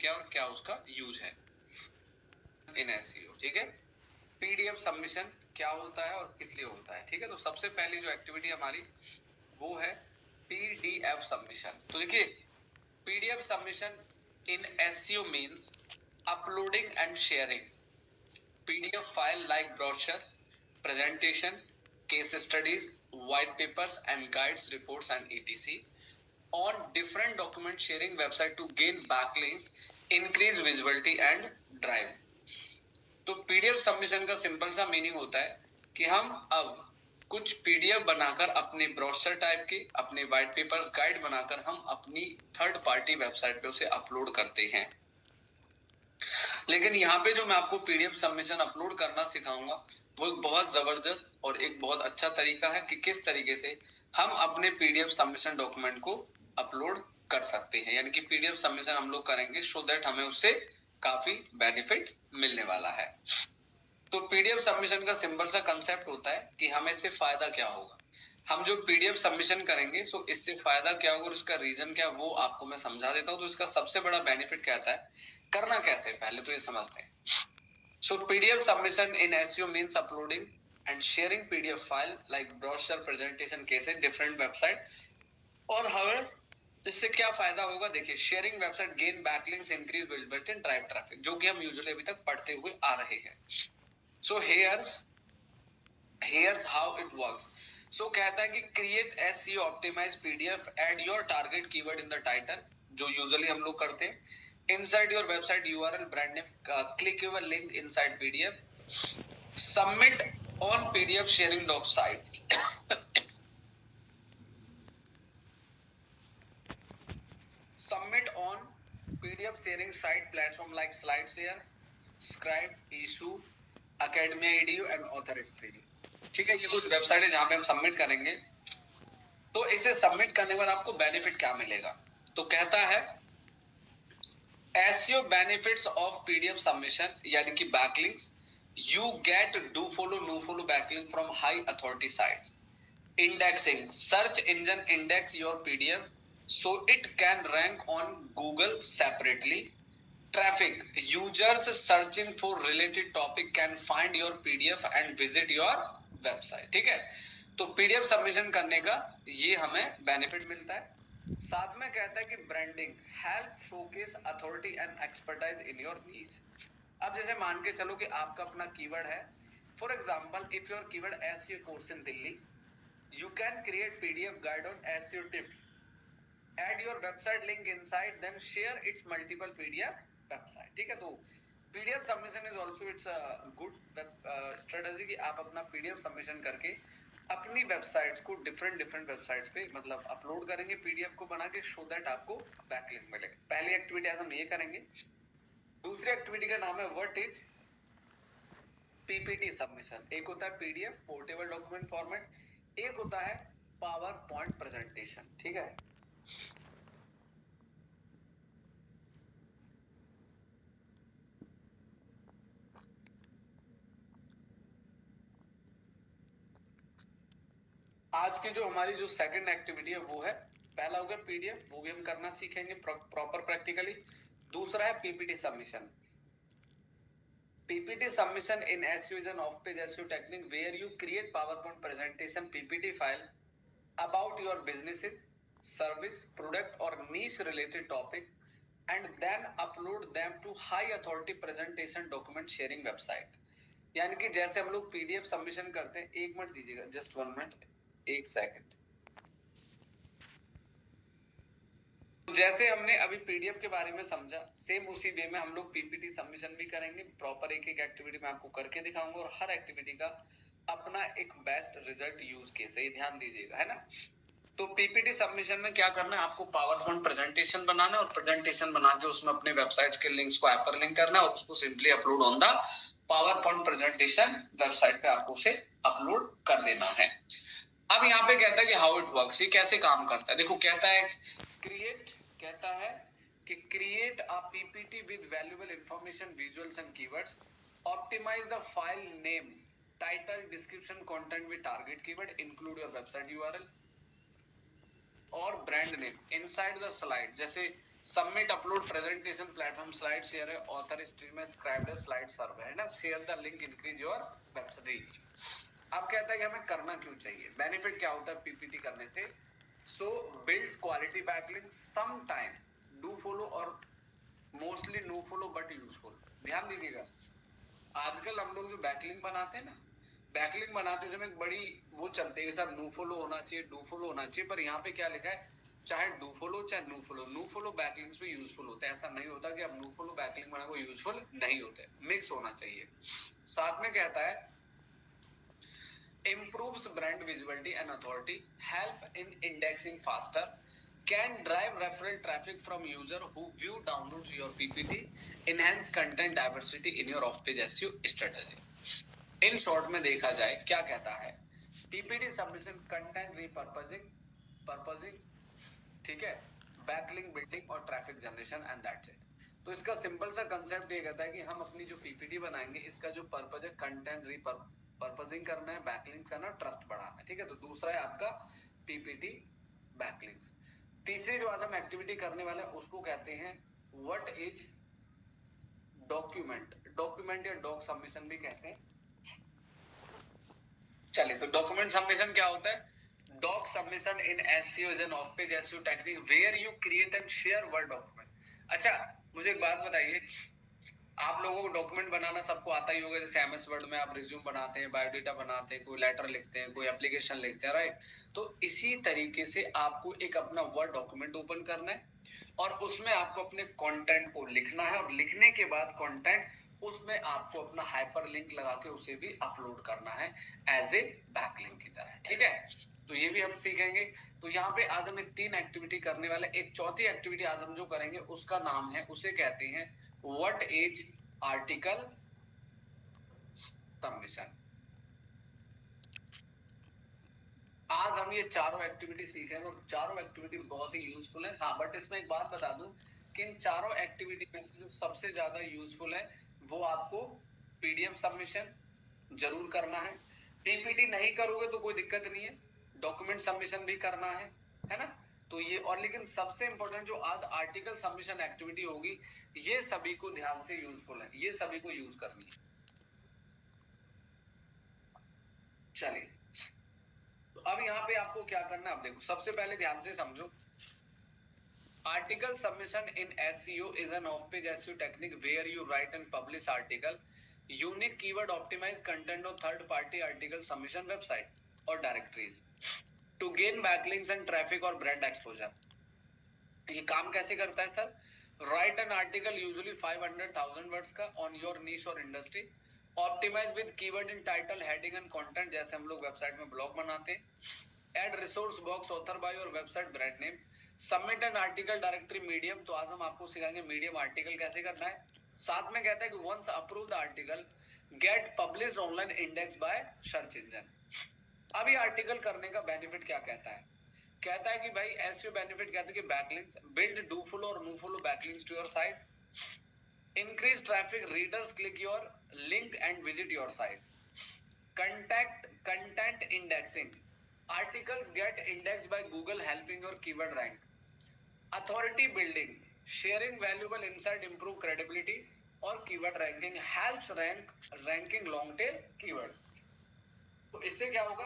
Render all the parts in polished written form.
क्या और क्या उसका यूज है इन एसईओ। ठीक है, पीडीएफ सबमिशन क्या होता है और किस लिए होता है। ठीक है, तो सबसे पहली जो एक्टिविटी हमारी वो है पीडीएफ सबमिशन। तो देखिए, PDF submission in SEO means uploading and sharing PDF file like brochure, presentation, case studies, white papers and guides, reports and etc. on different document sharing website to gain backlinks, increase visibility and drive। तो PDF submission का simple सा meaning होता है कि हम अब कुछ PDF बनाकर अपने ब्रोशर टाइप के, अपने व्हाइट पेपर्स, गाइड बनाकर हम अपनी थर्ड पार्टी वेबसाइट पे उसे अपलोड करते हैं। लेकिन यहाँ पे जो मैं आपको पीडीएफ सबमिशन अपलोड करना सिखाऊंगा वो एक बहुत जबरदस्त और एक बहुत अच्छा तरीका है कि किस तरीके से हम अपने पीडीएफ सबमिशन डॉक्यूमेंट को अपलोड कर सकते हैं। यानी कि पीडीएफ सबमिशन हम लोग करेंगे सो दैट हमें उससे काफी बेनिफिट मिलने वाला है। तो पीडीएफ सबमिशन का सिंपल सा कंसेप्ट होता है कि हमें इससे फायदा क्या होगा। हम जो पीडीएफ सबमिशन करेंगे सो इससे फायदा क्या होगा और इसका रीजन क्या, वो आपको मैं समझा देता हूँ। तो इसका सबसे बड़ा बेनिफिट क्या आता है, करना कैसे, पहले तो ये समझते हैं। So PDF submission in SEO means uploading and sharing PDF file like brochure, presentation, cases, different website. और हमें इससे क्या फायदा होगा, देखिए, sharing website, gain backlinks, increase visibility and drive traffic, जो कि हम यूजुअली अभी तक पढ़ते हुए आ रहे हैं। सो here's how it works। so कहता है कि create SEO optimized PDF, add your target keyword in the title, जो usually हम लोग करते हैं, inside your website URL, brand name, click your link inside PDF, submit on PDF sharing doc site submit on PDF sharing site platform like SlideShare, Scribe, Issue, Academia edu and Authority। ठीक है, ये कुछ website है जहां पे हम submit करेंगे। तो इसे सबमिट करने के बाद आपको बेनिफिट क्या मिलेगा, तो कहता है SEO benefits of PDF submission, यानी कि backlinks. You get do follow, no follow backlink from high authority sites. Indexing, search engine index your PDF so it can rank on Google separately। Traffic, users searching for related topic can find your PDF and visit your website। ठीक है, तो PDF submission करने का ये हमें benefit मिलता है। साथ में कहता है कि branding, help showcase authority and expertise in your niche. अब जैसे मान के चलो कि आपका अपना कीवर्ड है, for example if your keyword SEO course in Delhi, you can create PDF guide on SEO tips, add your website link inside, then share its multiple PDF website। ठीक है, तो PDF submission is also it's good strategy कि आप अपना PDF submission करके अपनी websites को different websites पे मतलब अपलोड करेंगे PDF को बना के, सो दैट आपको बैकलिंक मिलेगा। पहली एक्टिविटी आज हम ये करेंगे। दूसरी एक्टिविटी का नाम है व्हाट इज पीपीटी सबमिशन। एक होता है PDF पोर्टेबल डॉक्यूमेंट फॉर्मेट, एक होता है पावर पॉइंट प्रेजेंटेशन। ठीक है, आज की जो हमारी जो सेकंड एक्टिविटी है वो है, पहला हो गया पीडीएफ, वो भी हम करना सीखेंगे प्रॉपर प्रैक्टिकली। दूसरा है PPT submission. PPT submission in SEO is an off page SEO technique where you create PowerPoint presentation PPT file about your businesses, service, product or niche related topic and then upload them to high authority presentation document sharing website। यानी कि जैसे हम लोग PDF submission करते हैं, एक minute दीजिएगा, just 1 minute, एक सेकंड। जैसे हमने अभी पीडीएफ के बारे में समझा, सेम उसी वे में हम लोग पीपीटी सबमिशन भी करेंगे। प्रॉपर एक एक्टिविटी मैं आपको करके दिखाऊंगा और हर एक्टिविटी का अपना एक बेस्ट रिजल्ट यूज केस है, ध्यान दीजिएगा, है ना। तो पीपीटी सबमिशन में क्या करना है, आपको पावर पॉइंट प्रेजेंटेशन बनाना है और प्रेजेंटेशन बना के उसमें अपने वेबसाइट के लिंक्स को हाइपर लिंक करना है और उसको simply upload on the power point presentation website पे आपको उसे अपलोड कर देना है। अब यहाँ पे कहता है कि हाउ इट वर्क्स, ये कैसे काम करता है। देखो, कहता है क्रिएट, कहता है कि create a PPT with valuable information, visuals and keywords, optimise the file name, title, description, content with target keyword, include your website URL और brand name inside the slide. जैसे submit upload presentation platform SlideShare है AuthorStream है Scribd है SlideServe है ना, share the link increase your website reach. अब कहता है कि हमें करना क्यों चाहिए, बेनिफिट क्या होता है पीपीटी करने से। So builds quality backlink, some time do follow और mostly no follow but useful. ध्यान दीजिएगा, आजकल हम लोग जो बैकलिंक बनाते हैं ना, बैकलिंक बनाते समय एक बड़ी वो चलते हैं सर, नो फॉलो होना चाहिए, डू फॉलो होना चाहिए, पर यहाँ पे क्या लिखा है, चाहे डू फॉलो चाहे no follow, no follow backlinks भी यूजफुल होते हैं। ऐसा नहीं होता कि अब नो फॉलो बैकलिंक बना को यूजफुल नहीं होते, मिक्स होना चाहिए। साथ में कहता है improves brand visibility and authority, help in indexing faster, can drive referral traffic from user who view download your PPT, enhance content diversity in your off-page SEO strategy। In short में देखा जाए क्या कहता है, पीपीटी सबमिशन, कंटेंट रीपर्पजिंग पर्पजिंग, ठीक है, backlink building और traffic generation and that's it. तो इसका सिंपल सा कंसेप्ट ये कहता है कि हम अपनी जो पीपीटी बनाएंगे इसका जो पर्पज है कंटेंट रीपर्पजिंग करना है, बैकलिंक्स करना, ट्रस्ट बढ़ाना है, ठीक है। तो दूसरा है आपका पीपीटी बैकलिंक्स। तीसरी जो आज हम एक्टिविटी करने वाले हैं उसको कहते हैं व्हाट इज डॉक्यूमेंट, डॉक्यूमेंट या डॉक सबमिशन भी कहते हैं। चलिए, तो डॉक्यूमेंट सबमिशन क्या होता है, doc submission in SEO is an off-page SEO technique where you create and share word document। अच्छा, मुझे एक बात बताइए, आप लोगों को डॉक्यूमेंट बनाना सबको आता ही होगा, जैसे एमएस वर्ड में आप रिज्यूम बनाते हैं, बायोडेटा बनाते हैं, कोई लेटर लिखते हैं, कोई एप्लीकेशन लिखते हैं, राइट। तो इसी तरीके से आपको एक अपना वर्ड डॉक्यूमेंट ओपन करना है और उसमें आपको अपने कंटेंट को लिखना है और लिखने के बाद कंटेंट उसमें आपको अपना हाइपर लिंक लगा के उसे भी अपलोड करना है एज ए बैकलिंक की तरह, ठीक है। तो ये भी हम सीखेंगे। तो यहाँ पे आज हम 3 एक्टिविटी करने वाले, एक चौथी एक्टिविटी आज हम जो करेंगे उसका नाम है, उसे कहते हैं व्हाट इज आर्टिकल सबमिशन। आज हम ये चारों एक्टिविटी सीखेंगे और चारों एक्टिविटी बहुत ही यूजफुल है। हाँ, बट इसमें एक बात बता दूं कि इन चारों एक्टिविटी में से जो सबसे ज्यादा यूजफुल है वो आपको पीडीएफ सबमिशन जरूर करना है। पीपीटी नहीं करोगे तो कोई दिक्कत नहीं है, डॉक्यूमेंट सबमिशन भी करना है ना। तो ये, और लेकिन सबसे इंपॉर्टेंट जो आज आर्टिकल सबमिशन एक्टिविटी होगी, ये सभी को ध्यान से यूजफुल है, ये सभी को यूज करनी है। चलिए, तो अब यहाँ पे आपको क्या करना है, अब देखो, सबसे पहले ध्यान से समझो, article submission in SEO is an off-page SEO technique where you write and publish article, unique keyword optimized content on third-party article submission website or directories to gain backlinks and traffic और brand exposure। ये काम कैसे करता है sir, right an article usually 500,000 words का on your niche और industry, optimise with keyword in title heading and content, जैसे हम लोग वेबसाइट में ब्लॉग बनाते हैं, add resource box author bio और website brand name, submit an article directory medium. तो आज हम आपको सिखाएंगे मीडियम आर्टिकल कैसे करना है। साथ में कहता है कि once approved article get publish online index by search engine. अब ये आर्टिकल करने का बेनिफिट क्या कहता है, कहता है कि भाई एसईओ बेनिफिट कहते हैं कि बैकलिंक्स, बिल्ड डू फॉलो और no follow backlinks to your site, increase traffic, readers click your link and visit your site, content indexing, articles get indexed by Google helping your keyword rank, authority building, sharing valuable insight, improve credibility और keyword ranking, helps ranking long tail keyword. तो इससे क्या होगा,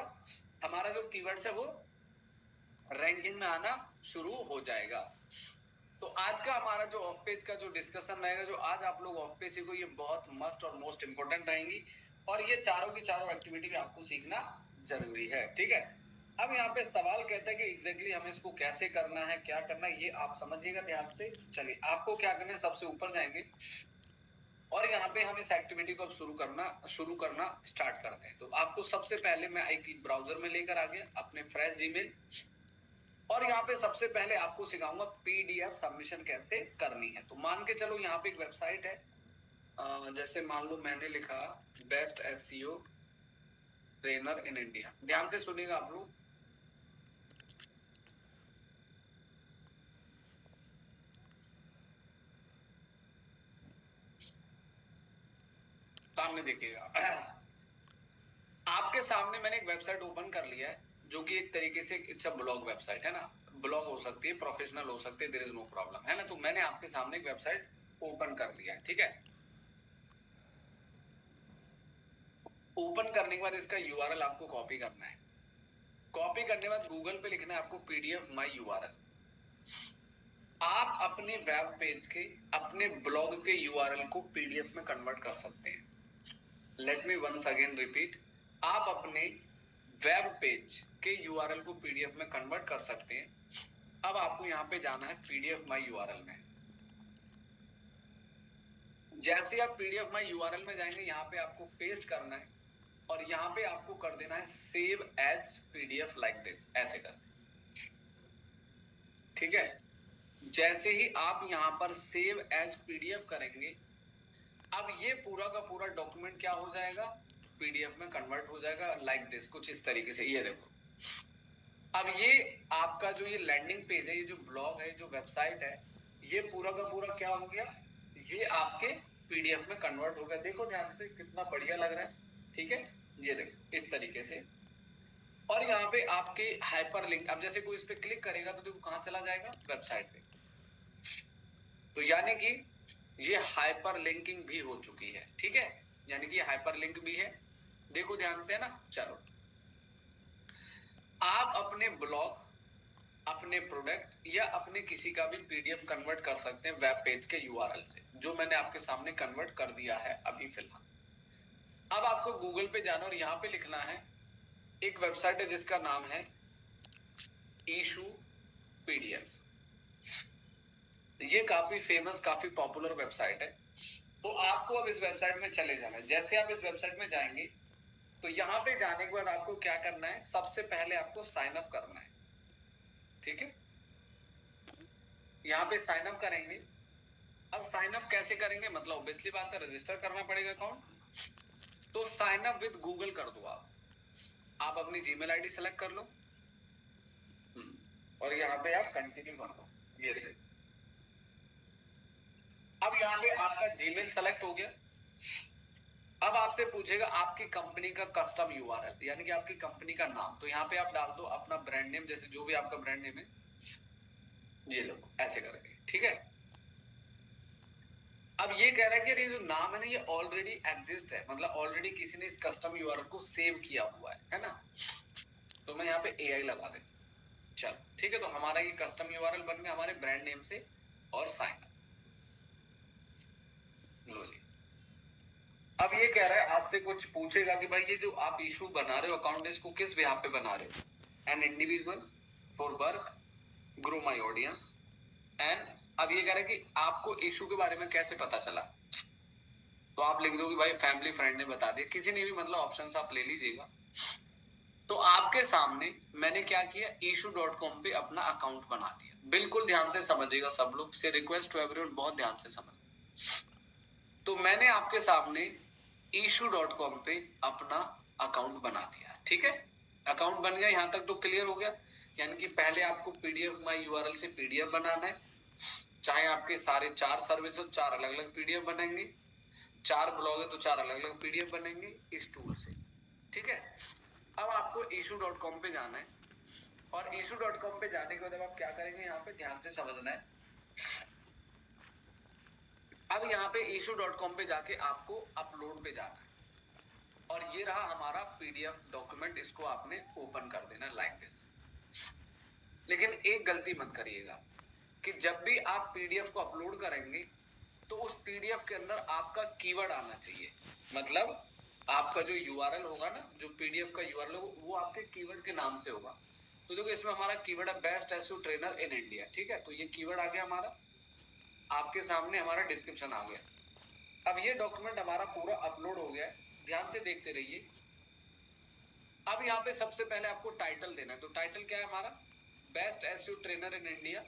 हमारा जो keywords है वो ranking में आना शुरू हो जाएगा। तो आज का हमारा जो ऑफ पेज का जो डिस्कशन रहेगा, जो आज आप लोग ऑफ पेज सीखो, ये बहुत मस्ट और मोस्ट इंपोर्टेंट रहेंगी और ये चारों की चारों एक्टिविटी भी आपको सीखना जरूरी है, ठीक है। अब यहाँ पे सवाल कहता है कि एग्जैक्टली हमें इसको कैसे करना है, क्या करना है, ये आप समझिएगा ध्यान से। चलिए, आपको क्या करना है, सबसे ऊपर जाएंगे और यहाँ पे हम इस एक्टिविटी को अब शुरू करना स्टार्ट करते हैं। तो आपको सबसे पहले मैं एक ब्राउजर में लेकर आ गया अपने फ्रेश जीमेल, और यहाँ पे सबसे पहले आपको सिखाऊंगा पीडीएफ सबमिशन कैसे करनी है। तो मान के चलो यहाँ पे एक वेबसाइट है, जैसे मान लो मैंने लिखा best SEO trainer in India. ध्यान से सुनिएगा आप लोग, सामने देखिएगा, आपके सामने मैंने एक वेबसाइट ओपन कर लिया है जो कि एक तरीके से इट्स अ ब्लॉग वेबसाइट है ना। ब्लॉग हो सकती है, प्रोफेशनल हो सकती है, देयर इज नो प्रॉब्लम, है ना। तो मैंने आपके सामने एक वेबसाइट ओपन कर दिया है, ठीक है। ओपन करने के बाद इसका यूआरएल आपको कॉपी करना है। कॉपी करने के बाद गूगल पे लिखना है आपको पीडीएफ माई यूआरएल। आप अपने वेब पेज के, अपने ब्लॉग के यूआरएल को पीडीएफ में कन्वर्ट कर सकते हैं। Let me once again repeat, आप अपने वेब पेज के यूआरएल को पीडीएफ में कन्वर्ट कर सकते हैं। अब आपको यहाँ पे जाना है पीडीएफ माई यूआरएल में। जैसे आप पीडीएफ माई यूआरएल में जाएंगे, यहाँ पे आपको पेस्ट करना है और यहाँ पे आपको कर देना है save as PDF like this, ऐसे कर, ठीक है। जैसे ही आप यहाँ पर सेव एज पीडीएफ करेंगे, अब ये पूरा का पूरा डॉक्यूमेंट क्या हो जाएगा, पीडीएफ में कन्वर्ट हो जाएगा लाइक दिस, कुछ इस तरीके से। ये देखो, अब ये आपका जो ये लैंडिंग पेज है, ये जो ब्लॉग है, जो वेबसाइट है, ये पूरा का पूरा क्या हो गया, ये आपके पीडीएफ में कन्वर्ट हो गया। देखो ध्यान से, कितना बढ़िया लग रहा है, ठीक है। ये देखो इस तरीके से। और यहाँ पे आपके हाइपर लिंक, अब जैसे कोई इस पे क्लिक करेगा तो देखो कहाँ चला जाएगा, वेबसाइट पे। तो यानी कि ये हाइपर लिंकिंग भी हो चुकी है, ठीक है, यानी कि हाइपर लिंक भी है। देखो ध्यान से, है ना। चलो, आप अपने ब्लॉग, अपने प्रोडक्ट या अपने किसी का भी पीडीएफ कन्वर्ट कर सकते हैं वेब पेज के यूआरएल से, जो मैंने आपके सामने कन्वर्ट कर दिया है अभी फिलहाल। अब आपको गूगल पे जाना और यहाँ पे लिखना है, एक वेबसाइट है जिसका नाम है इशू पीडीएफ। ये काफी फेमस, काफी पॉपुलर वेबसाइट है। तो आपको अब इस वेबसाइट में चले जाना है। जैसे आप इस वेबसाइट में जाएंगे तो यहाँ पे जाने के बाद आपको क्या करना है, सबसे पहले आपको साइन अप करना है, ठीक है। यहाँ पे साइन अप करेंगे। अब साइन अप कैसे करेंगे, मतलब ऑब्वियसली बात है, रजिस्टर करना पड़ेगा अकाउंट। तो साइन अप विद गूगल कर दो आप अपनी जीमेल आईडी सेलेक्ट कर लो और यहाँ पे आप कंटिन्यू कर दो। ये देखिए, अब यहाँ पे आपका जीमेल सेलेक्ट हो गया। अब आपसे पूछेगा आपकी कंपनी का कस्टम यूआरएल, यानी कि आपकी कंपनी का नाम। तो यहाँ पे आप डाल दो अपना ब्रांड नेम, जैसे जो भी आपका ब्रांड नेम है, ये लो ऐसे करके, ठीक है। अब ये कह रहा है कि ये जो नाम है ना, ये ऑलरेडी एग्जिस्ट है, मतलब ऑलरेडी किसी ने इस कस्टम यूआरएल को सेव किया हुआ है ना। तो मैं यहाँ पे एआई लगा दे, चल ठीक है। तो हमारा ये कस्टम यूआरएल बन गया हमारे ब्रांड नेम से और साइन। लो जी, अब ये कह रहा है आपसे कुछ पूछेगा कि भाई ये जो आप इशू बना रहे हो अकाउंट, इसको किस बिहाफ पे बना रहे हो, an individual, for work, grow my audience, and अब ये कह रहा है कि आपको इशू के बारे में कैसे पता चला। तो आप लिख दो कि भाई फैमिली फ्रेंड ने बता दिया, किसी ने भी, मतलब ऑप्शंस आप ले लीजिएगा। तो आपके सामने मैंने क्या किया, issue.com पे अपना अकाउंट बना दिया। बिल्कुल ध्यान से समझिएगा सब लोग, से रिक्वेस्ट टू एवरीवन, बहुत ध्यान से समझ। तो मैंने आपके सामने issue.com पे अपना अकाउंट बना दिया, ठीक है। अकाउंट बन गया, यहां तक तो क्लियर हो गया। यानी कि पहले आपको पीडीएफ माई यूआरएल से पीडीएफ बनाना है, चाहे आपके सारे 4 सर्विस हो, 4 अलग अलग पीडीएफ बनेंगे, 4 ब्लॉग है तो 4 अलग अलग पीडीएफ बनेंगे इस टूल से, ठीक है। अब आपको issue.com पे जाना है और issue.com पे जाने के बाद आप क्या करेंगे, यहाँ पे ध्यान से समझना है। अब यहाँ पे issue.com पे जाके आपको अपलोड पे जाना है और ये रहा हमारा पीडीएफ डॉक्यूमेंट, इसको आपने ओपन कर देना लाइक दिस। लेकिन एक गलती मत करिएगा कि जब भी आप पीडीएफ को अपलोड करेंगे तो उस पीडीएफ के अंदर आपका कीवर्ड आना चाहिए। मतलब आपका जो यूआरएल होगा ना, जो पीडीएफ का यूआरएल होगा, वो आपके कीवर्ड के नाम से होगा। तो देखो इसमें हमारा कीवर्ड है best SEO trainer in India, ठीक है। तो ये कीवर्ड आ गया हमारा, आपके सामने हमारा डिस्क्रिप्शन आ गया। अब ये डॉक्यूमेंट हमारा पूरा अपलोड हो गया है, ध्यान से देखते रहिए। अब यहाँ पे सबसे पहले आपको टाइटल देना है। तो टाइटल क्या है हमारा, best SEO trainer in India,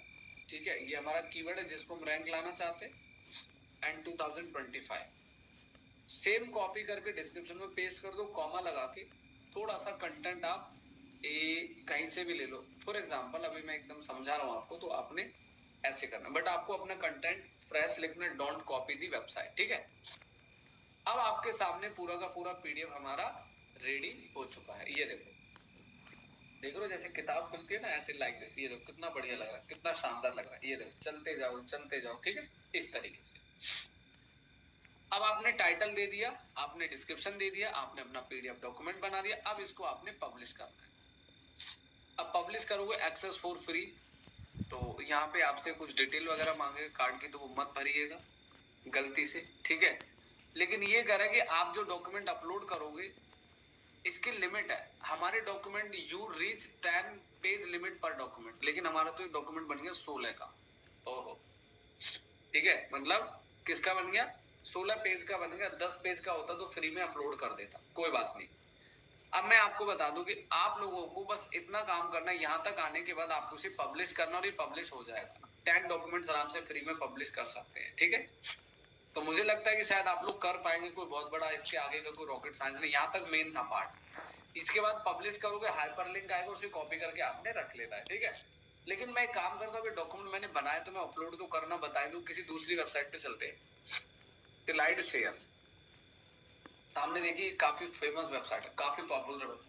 ठीक है। ये हमारा कीवर्ड है जिसको हम रैंक लाना चाहते हैं, एंड 2025। सेम कॉपी करके डिस्क्रिप्शन में पेस्ट कर दो, कॉमा लगा के। थोड़ा सा कंटेंट आप कहीं से भी ले लो। फॉर एग्जांपल अभी मैं एकदम समझा रहा हूँ आपको, तो आपने ऐसे करना, बट आपको अपना कंटेंट फ्रेश लिखना, डोंट कॉपी दी वेबसाइट, ठीक है। अब आपके सामने पूरा का पूरा पीडीएफ हमारा रेडी हो चुका है, ये देखो। देख रहे हो जैसे किताब खुलती है ना, ऐसे लाइक दिस, ये देखो कितना बढ़िया लग रहा है, कितना शानदार लग रहा है, ये देखो चलते जाओ, ठीक है, इस तरीके से। अब आपने टाइटल दे दिया, आपने डिस्क्रिप्शन दे दिया, आपने अपना पीडीएफ डॉक्यूमेंट बना दिया, अब इसको आपने पब्लिश करना है। अब पब्लिश करोगे एक्सेस फॉर फ्री, तो यहाँ पे आपसे कुछ डिटेल वगैरह मांगे कार्ड की, तो वो मत भरिएगा गलती से, ठीक है। लेकिन ये कह रहा है कि आप जो डॉक्यूमेंट अपलोड करोगे इसकी लिमिट है, हमारे document you reach 10 page limit पर डॉक्यूमेंट, लेकिन हमारा तो डॉक्यूमेंट बन गया 16 का। ओहो, ठीक है, मतलब किसका बन गया, 16 पेज का बन गया। 10 पेज का होता तो फ्री में अपलोड कर देता, कोई बात नहीं। अब मैं आपको बता दूं कि आप लोगों को बस इतना काम करना है, यहाँ तक आने के बाद आपको सिर्फ पब्लिश करना, और ये पब्लिश हो जाएगा। 10 डॉक्यूमेंट्स आराम से फ्री में पब्लिश कर सकते हैं, ठीक है। तो मुझे लगता है कि शायद आप लोग कर पाएंगे, कोई बहुत बड़ा इसके आगे का कोई रॉकेट साइंस नहीं, यहाँ तक मेन था पार्ट। इसके बाद पब्लिश करोगे, हाइपरलिंक आएगा, उसे कॉपी करके आपने रख लेना है, ठीक है। लेकिन मैं एक काम करता हूँ कि डॉक्यूमेंट मैंने बनाए तो मैं अपलोड तो करना बता दूं, किसी दूसरी वेबसाइट पे चलते हैं, स्लाइड शेयर। सामने देखिए काफी फेमस वेबसाइट है, काफी पॉपुलर वेबसाइट।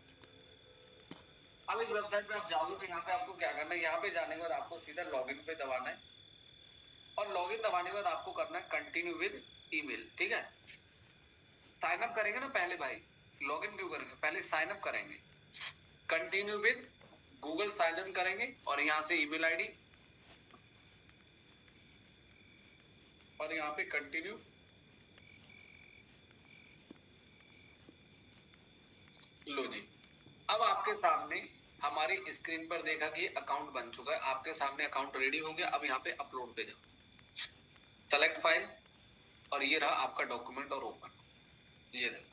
अब इस वेबसाइट पे आप जाओगे तो यहाँ पे आपको क्या करना है, यहाँ पे जाने के बाद आपको सीधा लॉगिन पे दबाना है, और लॉगिन दबाने के बाद आपको करना है कंटिन्यू विद ईमेल, ठीक है। साइन अप करेंगे ना पहले भाई, लॉगिन क्यों करेंगे, पहले साइन अप करेंगे, continue with Google sign in करेंगे, और यहाँ से ईमेल आईडी, और यहाँ पे कंटिन्यू। लो जी, अब आपके सामने हमारी स्क्रीन पर देखा कि अकाउंट बन चुका है, आपके सामने अकाउंट रेडी हो गया। अब यहाँ पे अपलोड पे जाओ, सेलेक्ट फाइल, और ये रहा आपका डॉक्यूमेंट, और ओपन, ये देखो।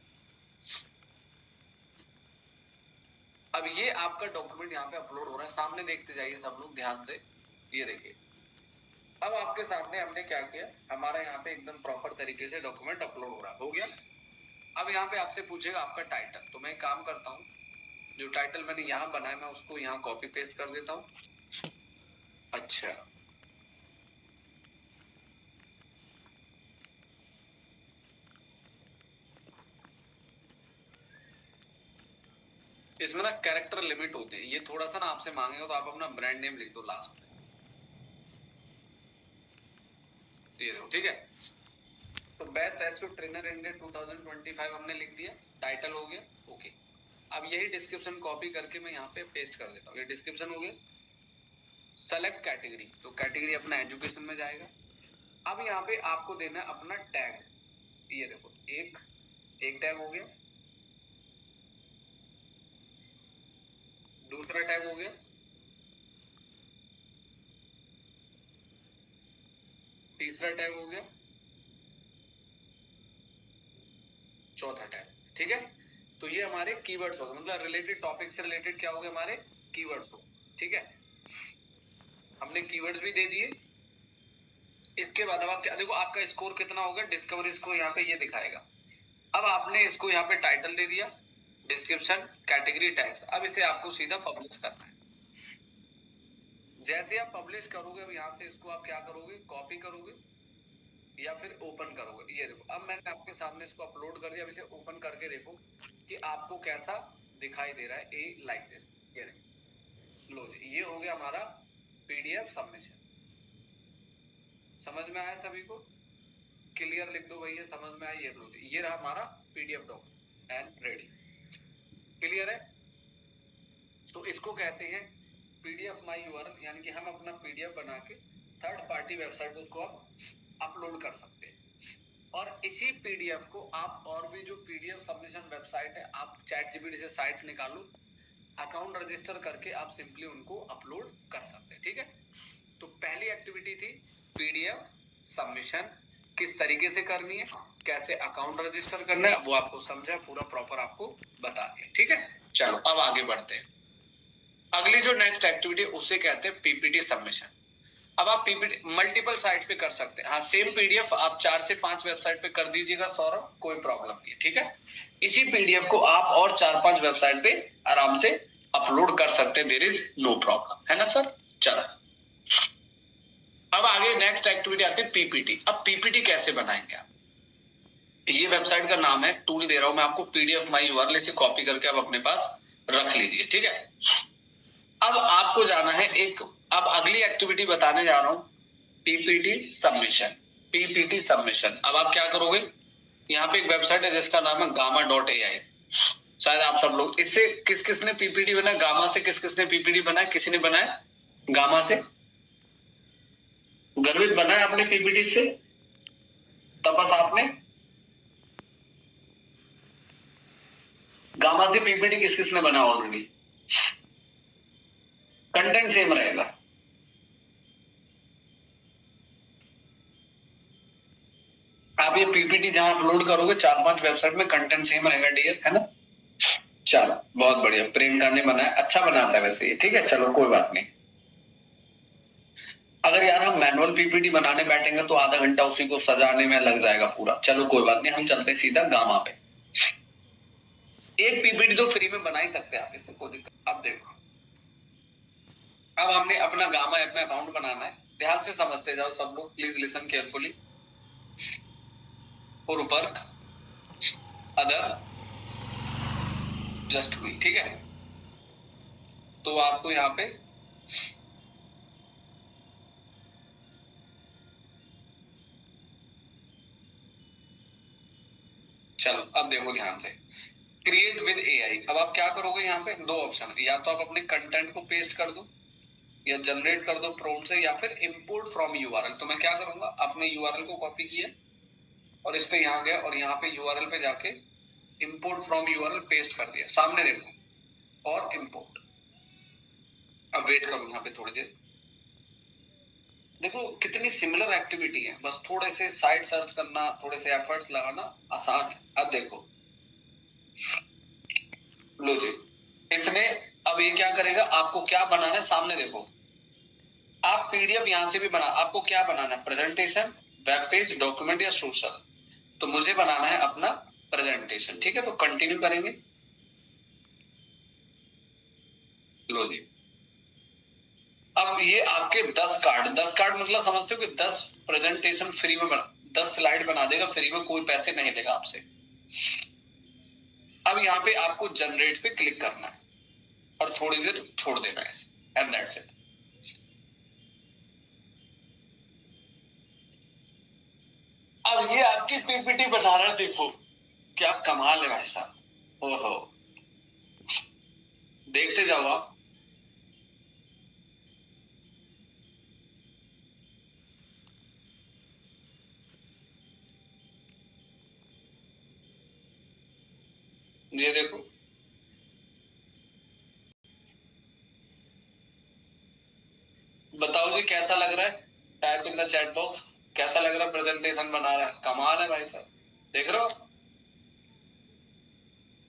अब ये आपका डॉक्यूमेंट यहाँ पे अपलोड हो रहा है, सामने देखते जाइए सब लोग ध्यान से, ये देखिए। अब आपके सामने हमने क्या किया, हमारा यहाँ पे एकदम प्रॉपर तरीके से डॉक्यूमेंट अपलोड हो रहा है, हो गया। अब यहाँ पे आपसे पूछेगा आपका टाइटल, तो मैं काम करता हूँ, जो टाइटल मैंने यहाँ बनाया मैं उसको यहाँ कॉपी पेस्ट कर देता हूँ। अच्छा, इसमें ना कैरेक्टर लिमिट होते हैं, ये थोड़ा सा ना आपसे मांगेगा, तो आप अपना ब्रांड नेम लिख दो लास्ट में, ये देखो, ठीक है। तो बेस्ट एस्ट्रो ट्रेनर इंडिया 2025 हमने लिख दिया, टाइटल हो गया, ओके। अब यही डिस्क्रिप्शन कॉपी करके मैं यहाँ पे पेस्ट कर देता हूँ, ये डिस्क्रिप्शन हो गया। सेलेक्ट कैटेगरी, तो कैटेगरी अपना एजुकेशन में जाएगा। अब यहाँ पे आपको देना है अपना टैग, ये देखो एक टैग हो गया, दूसरा टैग हो गया, तीसरा टैग हो गया, चौथा टैग, ठीक है। तो ये हमारे कीवर्ड्स हो गए, मतलब रिलेटेड टॉपिक से रिलेटेड क्या हो गए, हमारे कीवर्ड्स हो, ठीक है। हमने कीवर्ड्स भी दे दिए। इसके बाद अब आप क्या देखो, आपका स्कोर कितना होगा, डिस्कवरी स्कोर यहाँ पे ये दिखाएगा। अब आपने इसको यहाँ पे टाइटल दे दिया, डिस्क्रिप्शन, कैटेगरी, टैग्स। अब इसे आपको सीधा पब्लिश करना है। जैसे आप पब्लिश करोगे, अब यहाँ से इसको आप क्या करोगे, कॉपी करोगे या फिर ओपन करोगे, ये देखो। अब मैंने आपके सामने इसको अपलोड कर दिया, अब इसे ओपन करके देखो कि आपको कैसा दिखाई दे रहा है, ए लाइक दिस, ये देखो। लो जी, ये हो गया हमारा पीडीएफ सबमिशन। समझ में आया सभी को, क्लियर लिख दो भैया, समझ में आया, ये लो जी, ये रहा हमारा PDF document and ready, clear है। तो इसको कहते हैं पीडीएफ माई यूआरएल, यानी कि हम अपना पीडीएफ बना के थर्ड पार्टी वेबसाइट पे उसको आप अपलोड कर सकते हैं। और इसी पीडीएफ को आप और भी जो पीडीएफ सबमिशन वेबसाइट है, आप चैटजीपीटी से साइट निकालो, अकाउंट रजिस्टर करके आप सिंपली उनको अपलोड कर सकते हैं, ठीक है। तो पहली एक्टिविटी थी पीडीएफ सबमिशन, किस तरीके से करनी है, कैसे अकाउंट रजिस्टर करना है, वो आपको समझा, पूरा प्रॉपर आपको बता दिया, ठीक है। चलो अब आगे बढ़ते हैं। अगली जो नेक्स्ट एक्टिविटी उसे कहते हैं पीपीटी सबमिशन। अब आप पीपीटी मल्टीपल साइट पे कर सकते हैं, हाँ सेम पीडीएफ आप 4 से 5 वेबसाइट पे कर दीजिएगा सौरभ, कोई प्रॉब्लम नहीं है, ठीक है। इसी पीडीएफ को आप और 4-5 वेबसाइट पे आराम से अपलोड कर सकते हैं, देयर इज नो प्रॉब्लम, है ना सर। चलो अब आगे नेक्स्ट एक्टिविटी आती है पीपीटी। अब पीपीटी कैसे बनाएंगे आप, ये वेबसाइट का नाम है, टूल दे रहा हूं मैं आपको, पीडीएफ माई यूआरएल, इसे कॉपी करके आप अपने पास रख लीजिए, ठीक है। अब आपको जाना है अब अगली एक्टिविटी बताने जा रहा हूं, पीपीटी सबमिशन। PPT submission. अब आप क्या करोगे, यहाँ पे एक वेबसाइट है जिसका नाम है gamma.ai। शायद आप सब लोग इससे किस किसने पीपीटी बनाया, गामा से किस किसने पीपीटी बनाया, किसी ने बनाया गामा से? गर्वित बनाया आपने पीपीटी से? तपस आपने? गामा से पीपीटी किस किसने बनाया ऑलरेडी? कंटेंट सेम रहेगा। आप ये पीपीटी जहां अपलोड करोगे 4-5 वेबसाइट में कंटेंट सेम रहेगा डियर, है ना? चलो बहुत बढ़िया, प्रियंका ने बनाया, अच्छा बनाता है वैसे ये, ठीक है चलो कोई बात नहीं। अगर यार हम मैनुअल पीपीटी बनाने बैठेंगे तो आधा घंटा उसी को सजाने में लग जाएगा पूरा। चलो कोई बात नहीं, हम चलते सीधा गामा पे। एक पीपीटी तो फ्री में बना ही सकते हैं आप, इससे कोई दिक्कत। अब देखो, अब हमने अपना गामा ऐप में अकाउंट बनाना है। ध्यान से समझते जाओ सब लोग, प्लीज लिसन केयरफुली। और ऊपर अदर जस्ट वी, ठीक है? तो आपको यहाँ पे चलो अब देखो ध्यान से, क्रिएट विद एआई। अब आप क्या करोगे, यहाँ पे दो ऑप्शन, या तो आप अपने कंटेंट को पेस्ट कर दो या जनरेट कर दो प्रॉम्प्ट से, या फिर इंपोर्ट फ्रॉम यूआरएल। तो मैं क्या करूंगा, अपने यूआरएल को कॉपी किया और इस पे यहाँ गया और यहाँ पे यूआरएल पे जाके इंपोर्ट फ्रॉम यूआरएल पेस्ट कर दिया। सामने देखो और इंपोर्ट। अब वेट करो यहाँ पे थोड़ी देर। देखो कितनी सिमिलर एक्टिविटी है, बस थोड़े से साइट सर्च करना, थोड़े से एफर्ट्स लगाना आसान है। अब देखो लो जी, इसने अब ये क्या करेगा, आपको क्या बनाना है सामने देखो। आप पीडीएफ यहां से भी बना, आपको क्या बनाना है, प्रेजेंटेशन, वेब पेज, डॉक्यूमेंट या सोशल? तो मुझे बनाना है अपना प्रेजेंटेशन, ठीक है? तो कंटिन्यू करेंगे। लो जी, अब ये आपके 10 कार्ड मतलब समझते हो कि 10 प्रेजेंटेशन फ्री में बना, 10 स्लाइड बना देगा फ्री में, कोई पैसे नहीं लेगा आपसे। अब यहाँ पे आपको जनरेट पे क्लिक करना है और थोड़ी देर छोड़ देना है, एंड दैट्स इट। अब ये आपकी पीपीटी बना रहा है, देखो क्या कमाल है भाई साहब। ओहो, देखते जाओ आप। ये देखो, बताओ जी कैसा लग रहा है? Type in the chat box, कैसा लग रहा है? प्रेजेंटेशन बना रहा है, कमाल है भाई साहब। देख रहे हो,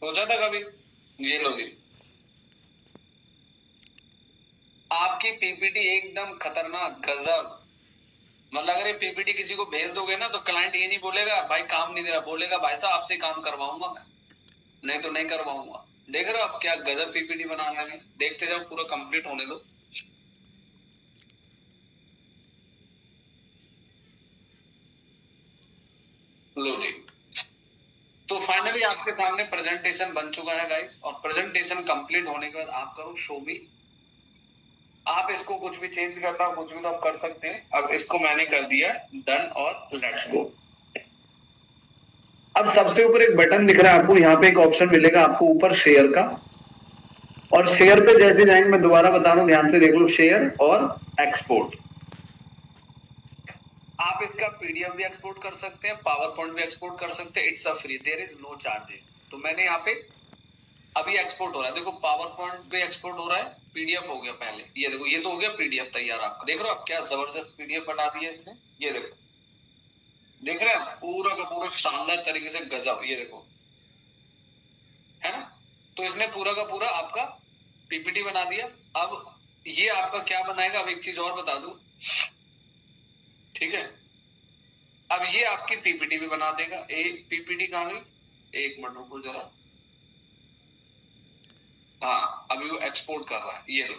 सोचा था कभी? ये लो जी, आपकी पीपीटी एकदम खतरनाक, गजब। मतलब अगर ये पीपीटी किसी को भेज दोगे ना तो क्लाइंट ये नहीं बोलेगा भाई काम नहीं दे रहा, बोलेगा भाई साहब आपसे काम करवाऊंगा मैं, नहीं तो नहीं करवाऊंगा। देख रहे हो आप क्या गजब पीपीटी बना रहे हैं? देखते जाओ, पूरा कंप्लीट होने दो। लो जी, तो फाइनली आपके सामने प्रेजेंटेशन बन चुका है गाइस, और प्रेजेंटेशन कंप्लीट होने के बाद आप करो शो मी। आप इसको कुछ भी चेंज करना हो, कुछ भी तो आप कर सकते हैं। अब इसको मैंने कर दिया डन और लेट्स गो। अब सबसे ऊपर एक बटन दिख रहा है आपको, यहाँ पे एक ऑप्शन मिलेगा आपको ऊपर शेयर का, और शेयर पे जैसे जाएंगे, मैं दोबारा बता रहा हूं ध्यान से देख लो, शेयर और एक्सपोर्ट। आप इसका पीडीएफ भी एक्सपोर्ट कर सकते हैं, पावर पॉइंट भी एक्सपोर्ट कर सकते हैं, it's a free, there is no charges. तो मैंने यहाँ पे अभी एक्सपोर्ट हो रहा है, देखो पावर पॉइंट पे एक्सपोर्ट हो रहा है, पीडीएफ हो गया पहले। ये देखो, ये तो हो गया पीडीएफ तैयार आपका। देख रहे हो आप क्या जबरदस्त पीडीएफ बना दिया इसने। ये देखो, देख रहे हैं पूरा का पूरा शानदार तरीके से, गजब। ये देखो, है ना? तो इसने पूरा का पूरा आपका पीपीटी बना दिया। अब ये आपका क्या बनाएगा, अब एक चीज और बता दूं, ठीक है? अब ये आपकी पीपीटी भी बना देगा। पीपीटी कहाँ गई, एक मिनट रुको जरा। हाँ, अभी वो एक्सपोर्ट कर रहा है, ये लो।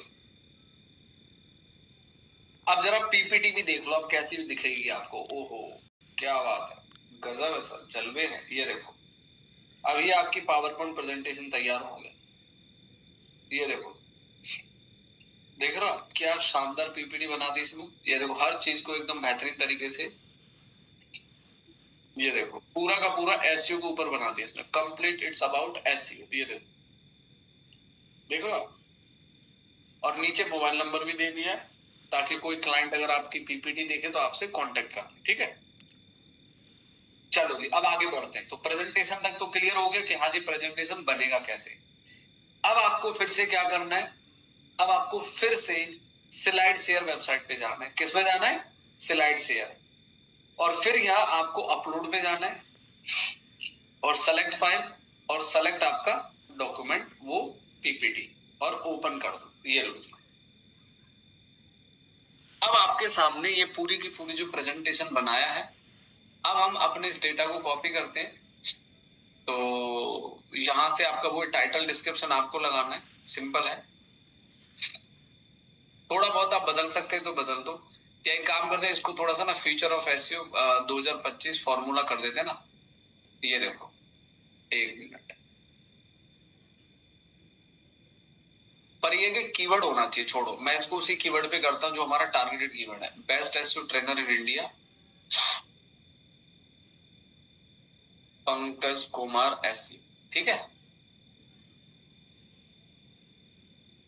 अब जरा पीपीटी भी देख लो, अब कैसी दिखेगी आपको। ओहो क्या बात है, गजब है सर, जलवे है। ये देखो, अब ये आपकी पावर पॉइंट प्रेजेंटेशन तैयार हो गया। ये देखो, देख रहा क्या शानदार पीपीटी बना दी इसमें। ये देखो हर चीज को एकदम बेहतरीन तरीके से, ये देखो पूरा का पूरा एसईओ के ऊपर बना दिया इसने, कंप्लीट इट्स अबाउट एसईओ। ये देखो, देख रहा, और नीचे मोबाइल नंबर भी दे दिया है ताकि कोई क्लाइंट अगर आपकी पीपीटी देखे तो आपसे कांटेक्ट कर ले। ठीक है, चलो जी अब आगे बढ़ते हैं। तो प्रेजेंटेशन तक तो क्लियर हो गया कि हाँ जी प्रेजेंटेशन बनेगा कैसे। अब आपको फिर से क्या करना है, अब आपको फिर से स्लाइड शेयर वेबसाइट पे जाना है। किस पे जाना है, स्लाइड शेयर, और फिर यहाँ आपको अपलोड पे जाना है और सेलेक्ट फाइल और सेलेक्ट आपका डॉक्यूमेंट वो पीपीटी और ओपन कर दो। ये लो जी, अब आपके सामने ये पूरी की पूरी जो प्रेजेंटेशन बनाया है। अब हम अपने इस डेटा को कॉपी करते हैं। तो यहां से आपका वो टाइटल डिस्क्रिप्शन आपको लगाना है, सिंपल है। थोड़ा बहुत आप बदल सकते हैं तो बदल दो, या एक काम करते हैं इसको थोड़ा सा ना फ्यूचर ऑफ एसईओ 2025 फॉर्मूला कर देते हैं ना। ये देखो, एक मिनट, पर ये कि कीवर्ड होना चाहिए, छोड़ो मैं इसको उसी कीवर्ड पे करता हूं जो हमारा टारगेटेड कीवर्ड है, best SEO trainer in India, Pankaj Kumar SEO. ठीक है,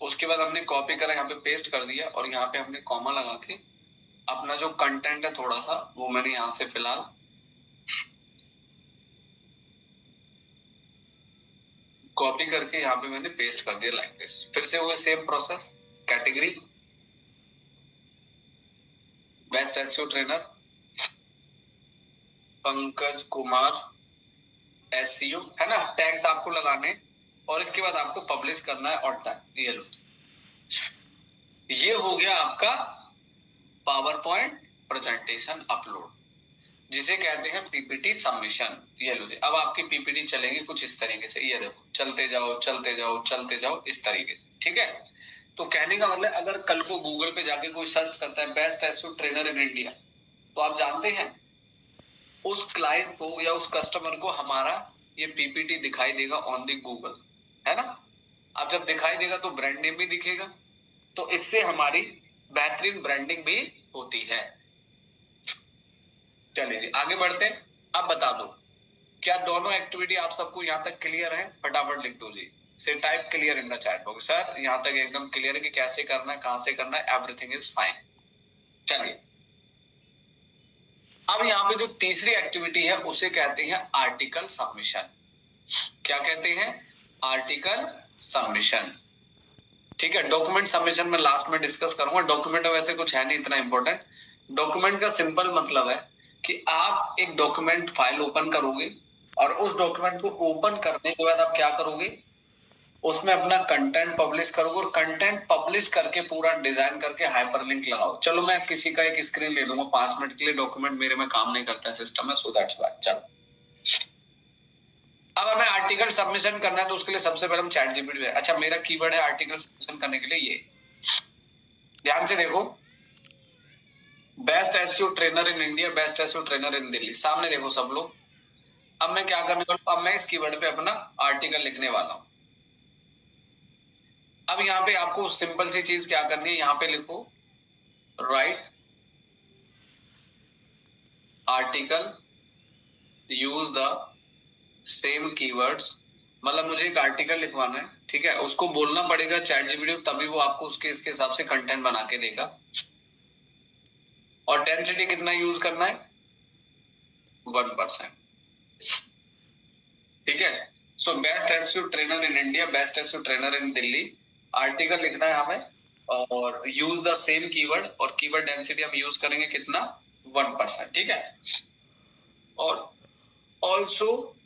उसके बाद हमने कॉपी करा, यहाँ पे पेस्ट कर दिया और यहाँ पे हमने कॉमा लगा के अपना जो कंटेंट है थोड़ा सा वो मैंने यहाँ से फिलहाल कॉपी करके यहाँ पे मैंने पेस्ट कर दिया लाइक दिस। फिर से वो same process, category best SEO trainer Pankaj Kumar SEO, है ना। टैग्स आपको लगाने और इसके बाद आपको पब्लिश करना है और टैग। ये लो, ये हो गया आपका पावर पॉइंट प्रेजेंटेशन अपलोड, जिसे कहते हैं पीपीटी सबमिशन। ये लो जी, अब आपकी पीपीटी चलेगी कुछ इस तरीके से। ये देखो, चलते जाओ चलते जाओ चलते जाओ इस तरीके से। ठीक है, तो कहने का मतलब अगर कल को गूगल पे जाके कोई सर्च करता है best SEO trainer in India, तो आप जानते हैं उस क्लाइंट को या उस कस्टमर को हमारा ये पीपीटी दिखाई देगा ऑन दी गूगल, है ना। अब जब दिखाई देगा तो ब्रांड नेम भी दिखेगा, तो इससे हमारी बेहतरीन ब्रांडिंग भी होती है। चलिए जी आगे बढ़ते हैं। अब बता दो क्या दोनों एक्टिविटी आप सबको यहाँ तक क्लियर है, फटाफट लिख दो जी, से type clear in the chat box. Sir यहाँ तक एकदम क्लियर है कि कैसे करना है, कहां से करना है, एवरीथिंग इज फाइन। चलिए अब यहाँ पे जो तीसरी एक्टिविटी है उसे कहते हैं आर्टिकल सबमिशन। क्या कहते हैं, आर्टिकल सबमिशन। ठीक है, डॉक्यूमेंट सबमिशन में लास्ट में डिस्कस करूंगा। डॉक्यूमेंट वैसे कुछ है नहीं इतना इंपॉर्टेंट। डॉक्यूमेंट का सिंपल मतलब है कि आप एक डॉक्यूमेंट फाइल ओपन करोगे और उस डॉक्यूमेंट को ओपन करने के बाद आप क्या करोगे, उसमें अपना कंटेंट पब्लिश करोगे और कंटेंट पब्लिश करके पूरा डिजाइन करके हाइपरलिंक लगाओ। चलो मैं किसी का एक स्क्रीन ले लूंगा 5 मिनट के लिए, डॉक्यूमेंट मेरे में काम नहीं करता है सिस्टम में, सो दैट्स व्हाई। चलो अब हमें आर्टिकल सबमिशन करना है तो उसके लिए सबसे पहले हम चैट जीपीटी। अच्छा मेरा कीवर्ड है आर्टिकल सबमिशन करने के लिए ये, ध्यान से देखो, best SEO trainer in India, best SEO trainer in Delhi. सामने देखो सब लोग। अब मैं क्या करने वाला हूं, अब मैं इस कीवर्ड पे अपना आर्टिकल लिखने वाला हूं। अब यहाँ पे आपको सिंपल सी चीज क्या करनी है, यहाँ पे लिखो right article use the same keywords. मतलब मुझे एक आर्टिकल लिखवाना है, ठीक है, उसको बोलना पड़ेगा चैट जीपीटी, तभी वो आपको उसके इसके हिसाब से कंटेंट बना के देगा। और डेंसिटी कितना यूज करना है, 1%। ठीक है, so best SEO trainer in India, best SEO trainer in Delhi, article लिखना है हमें और यूज द सेम कीवर्ड, और कीवर्ड डेंसिटी हम यूज करेंगे कितना, 1%। ठीक है, और also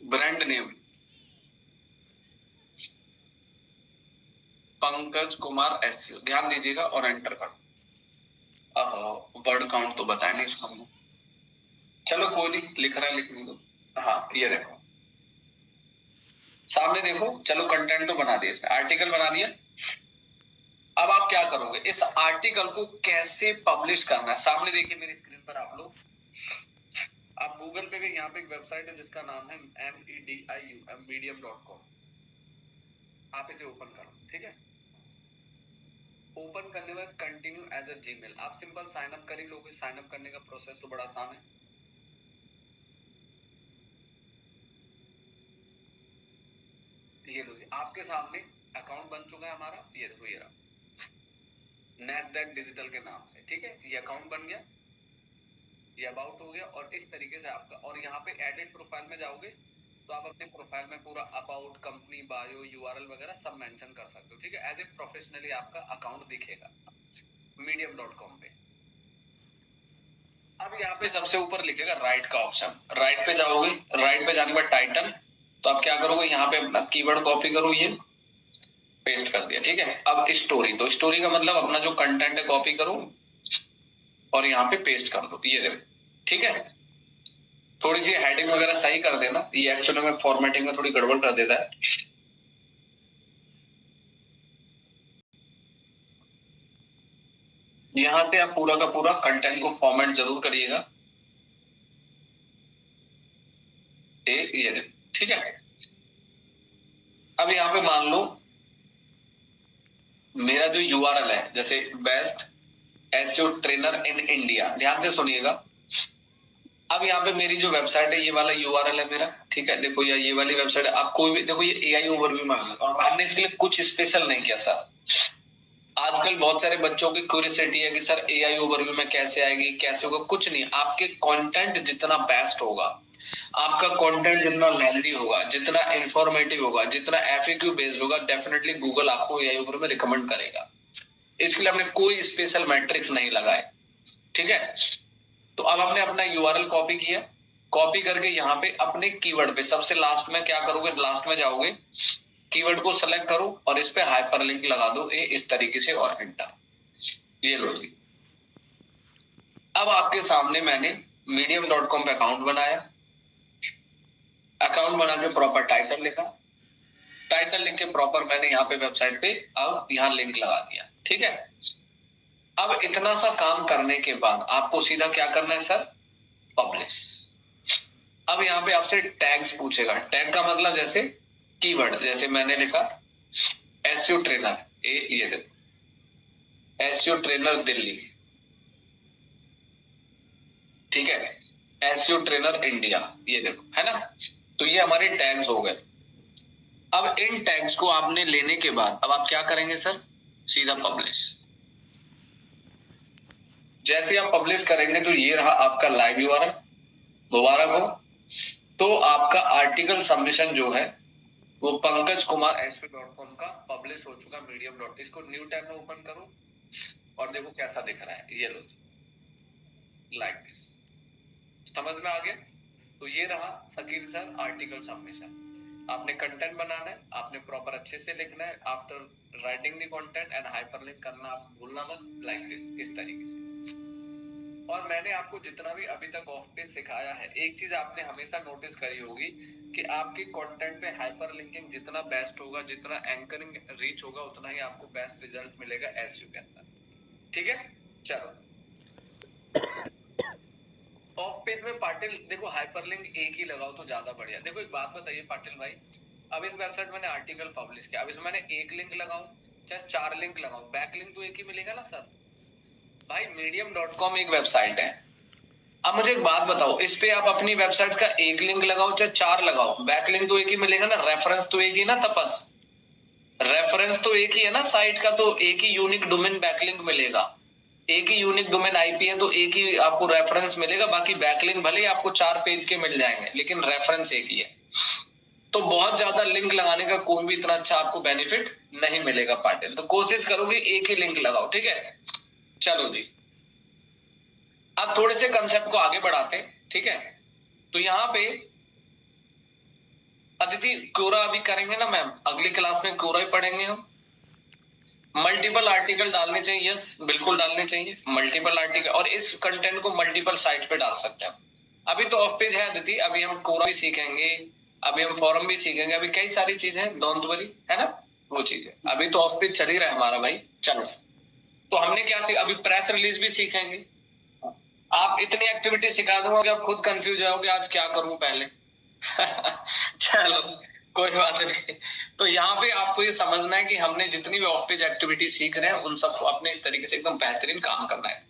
brand name Pankaj Kumar SEO, ध्यान दीजिएगा और एंटर कर। वर्ड काउंट तो बताया नहीं इसको हमने, चलो कोई नहीं, लिख रहा है लिखने दो। हाँ ये देखो सामने देखो, चलो कंटेंट तो बना दिया इसने, आर्टिकल बना दिया। अब आप क्या करोगे, इस आर्टिकल को कैसे पब्लिश करना है, सामने देखिए मेरी स्क्रीन पर आप लोग। आप गूगल पे भी, यहाँ पे एक वेबसाइट है जिसका नाम है medium.com, आप इसे ओपन करो। ठीक है, ओपन करने के बाद कंटिन्यू एज अ जीमेल, आप सिंपल साइन अप कर ही लोगे। साइन अप करने का प्रोसेस तो बड़ा आसान है। ये लो जी, आपके सामने अकाउंट बन चुका है हमारा। ये देखो, ये रहा नैस्डैक डिजिटल के नाम से, ठीक है। ये अकाउंट बन गया, ये अबाउट हो गया, और इस तरीके से आपका, और यहाँ पे एडिट प्रोफाइल में जाओगे तो आप अपने प्रोफाइल में पूरा अबाउट, कंपनी, बायो, यूआरएल वगैरह सब मेंशन कर सकते हो, ठीक है। एज ए प्रोफेशनली आपका अकाउंट दिखेगा medium.com पे। अब यहाँ पे सबसे ऊपर लिखेगा राइट का ऑप्शन, राइट पे जाओगे। राइट पे जाने के बाद टाइटल, तो आप क्या करोगे, यहाँ पे अपना कीवर्ड कॉपी करो, ये पेस्ट कर दिया, ठीक है। अब स्टोरी, तो स्टोरी का मतलब अपना जो कंटेंट है कॉपी करो और यहाँ पे पेस्ट कर दो, ये देखो, ठीक है। थोड़ी सी हेडिंग वगैरह सही कर देना, ये एक्चुअली में फॉर्मेटिंग में थोड़ी गड़बड़ कर देता है। यहाँ पे आप पूरा का पूरा कंटेंट को फॉर्मेट जरूर करिएगा, ये देखो, ठीक है। अब यहाँ पे मान लो मेरा जो यूआरएल है, जैसे best SEO trainer in India, ध्यान से सुनिएगा। अब यहाँ पे मेरी जो वेबसाइट है, ये वाला यूआरएल है मेरा, ठीक है। देखो ये वाली वेबसाइट है, आप कोई भी देखो, ये एआई ओवरव्यू मांगा और हमने इसके लिए कुछ स्पेशल नहीं किया सर। आजकल बहुत सारे बच्चों की क्यूरियोसिटी है कि सर एआई ओवरव्यू में कैसे आएगी, कैसे होगा। कुछ नहीं, आपके कंटेंट जितना बेस्ट होगा, आपका कंटेंट जितना लेंथी होगा, जितना इंफॉर्मेटिव होगा, जितना एफएक्यू बेस्ड होगा, डेफिनेटली गूगल आपको एआई ओवरव्यू में रिकमेंड करेगा। इसके लिए हमने कोई स्पेशल मैट्रिक्स नहीं लगाए, ठीक है। तो अब हमने अपना यूआरएल कॉपी किया, कॉपी करके यहाँ पे अपने कीवर्ड पे सबसे लास्ट में क्या करोगे, लास्ट में जाओगे, कीवर्ड को सेलेक्ट करो और इस पे हाइपरलिंक लगा दो, इस तरीके से, और एंटर। ये लो जी। अब आपके सामने मैंने medium.com पे अकाउंट बनाया, अकाउंट बना के प्रॉपर टाइटल लिखा, टाइटल लिख के प्रॉपर मैंने यहाँ पे वेबसाइट पे अब यहाँ लिंक लगा दिया, ठीक है। अब इतना सा काम करने के बाद आपको सीधा क्या करना है सर, पब्लिश। अब यहाँ पे आपसे टैग्स पूछेगा, टैग का मतलब जैसे कीवर्ड, जैसे मैंने लिखा एसईओ ट्रेनर, ये देखो एसईओ ट्रेनर दिल्ली, ठीक है, एसईओ ट्रेनर इंडिया, ये देखो, है ना। तो ये हमारे टैग्स हो गए। अब इन टैग्स को आपने लेने के बाद अब आप क्या करेंगे सर, सीधा पब्लिश। जैसे आप पब्लिश करेंगे तो ये रहा आपका लाइव यूआरएल, मुबारक हो। तो आपका आर्टिकल सबमिशन जो है वो पंकज कुमार sp.com का पब्लिश हो चुका medium. इसको न्यू टैब में ओपन करो और देखो कैसा दिख रहा है, ये लो लाइक दिस। समझ में आ गया। तो ये रहा शकील सर आर्टिकल सबमिशन। आपने कंटेंट बनाना है, आपने प्रॉपर अच्छे से लिखना है, after writing the content and hyperlink करना आप भूलना मत, लाइक दिस, इस तरीके से। और मैंने आपको जितना भी अभी तक ऑफ पेज सिखाया है, एक चीज आपने हमेशा नोटिस करी होगी कि आपके कंटेंट पे हाइपरलिंकिंग जितना बेस्ट होगा, जितना एंकरिंग रीच होगा, उतना ही आपको बेस्ट रिजल्ट मिलेगा एसईओ के अंदर, ठीक है। चलो ऑफ पेज में पाटिल देखो हाइपरलिंक एक ही लगाओ तो ज्यादा बढ़िया। देखो एक बात बताइए पाटिल भाई, अब इस वेबसाइट मैंने आर्टिकल पब्लिश किया, अब इसमें मैंने एक लिंक लगाऊं चाहे 4 लिंक लगाऊं, बैक लिंक तो एक ही मिलेगा ना सर। भाई medium.com एक वेबसाइट है। अब मुझे एक बात बताओ, इस पे आप अपनी वेबसाइट का एक लिंक लगाओ चाहे 4 लगाओ, बैक लिंक तो एक ही मिलेगा ना, रेफरेंस तो एक ही ना तपस, रेफरेंस तो एक ही है ना साइट का, तो एक ही यूनिक डोमेन बैकलिंक मिलेगा, एक ही यूनिक डोमेन आईपी है तो एक ही आपको रेफरेंस मिलेगा। बाकी बैकलिंक भले ही आपको 4 पेज के मिल जाएंगे लेकिन रेफरेंस एक ही है। तो बहुत ज्यादा लिंक लगाने का कोई भी इतना अच्छा आपको बेनिफिट नहीं मिलेगा पाटिल, तो कोशिश करोगे एक ही लिंक लगाओ, ठीक है। चलो जी, अब थोड़े से कंसेप्ट को आगे बढ़ाते हैं, ठीक है। तो यहाँ पे अदिति क्योरा अभी करेंगे ना मैम, अगली क्लास में क्योरा ही पढ़ेंगे हम। मल्टीपल आर्टिकल डालने चाहिए, यस बिल्कुल डालने चाहिए मल्टीपल आर्टिकल, और इस कंटेंट को मल्टीपल साइट पे डाल सकते हैं। अभी तो ऑफ पेज है अदिति, अभी हम कोरा भी सीखेंगे, अभी हम फॉरम भी सीखेंगे, अभी कई सारी चीजें हैं, डोंट वरी, है ना वो चीजें। अभी तो ऑफ पेज चल ही रहा है हमारा भाई। चलो तो हमने क्या सीखा, अभी प्रेस रिलीज भी सीखेंगे। आप इतनी एक्टिविटी सिखा दूंगा कि आप खुद कंफ्यूज होगे आज क्या करूं पहले। चलो कोई बात नहीं, तो यहाँ पे आपको ये समझना है कि हमने जितनी भी ऑफ पेज एक्टिविटी सीख रहे हैं उन सबको अपने इस तरीके से एकदम बेहतरीन काम करना है।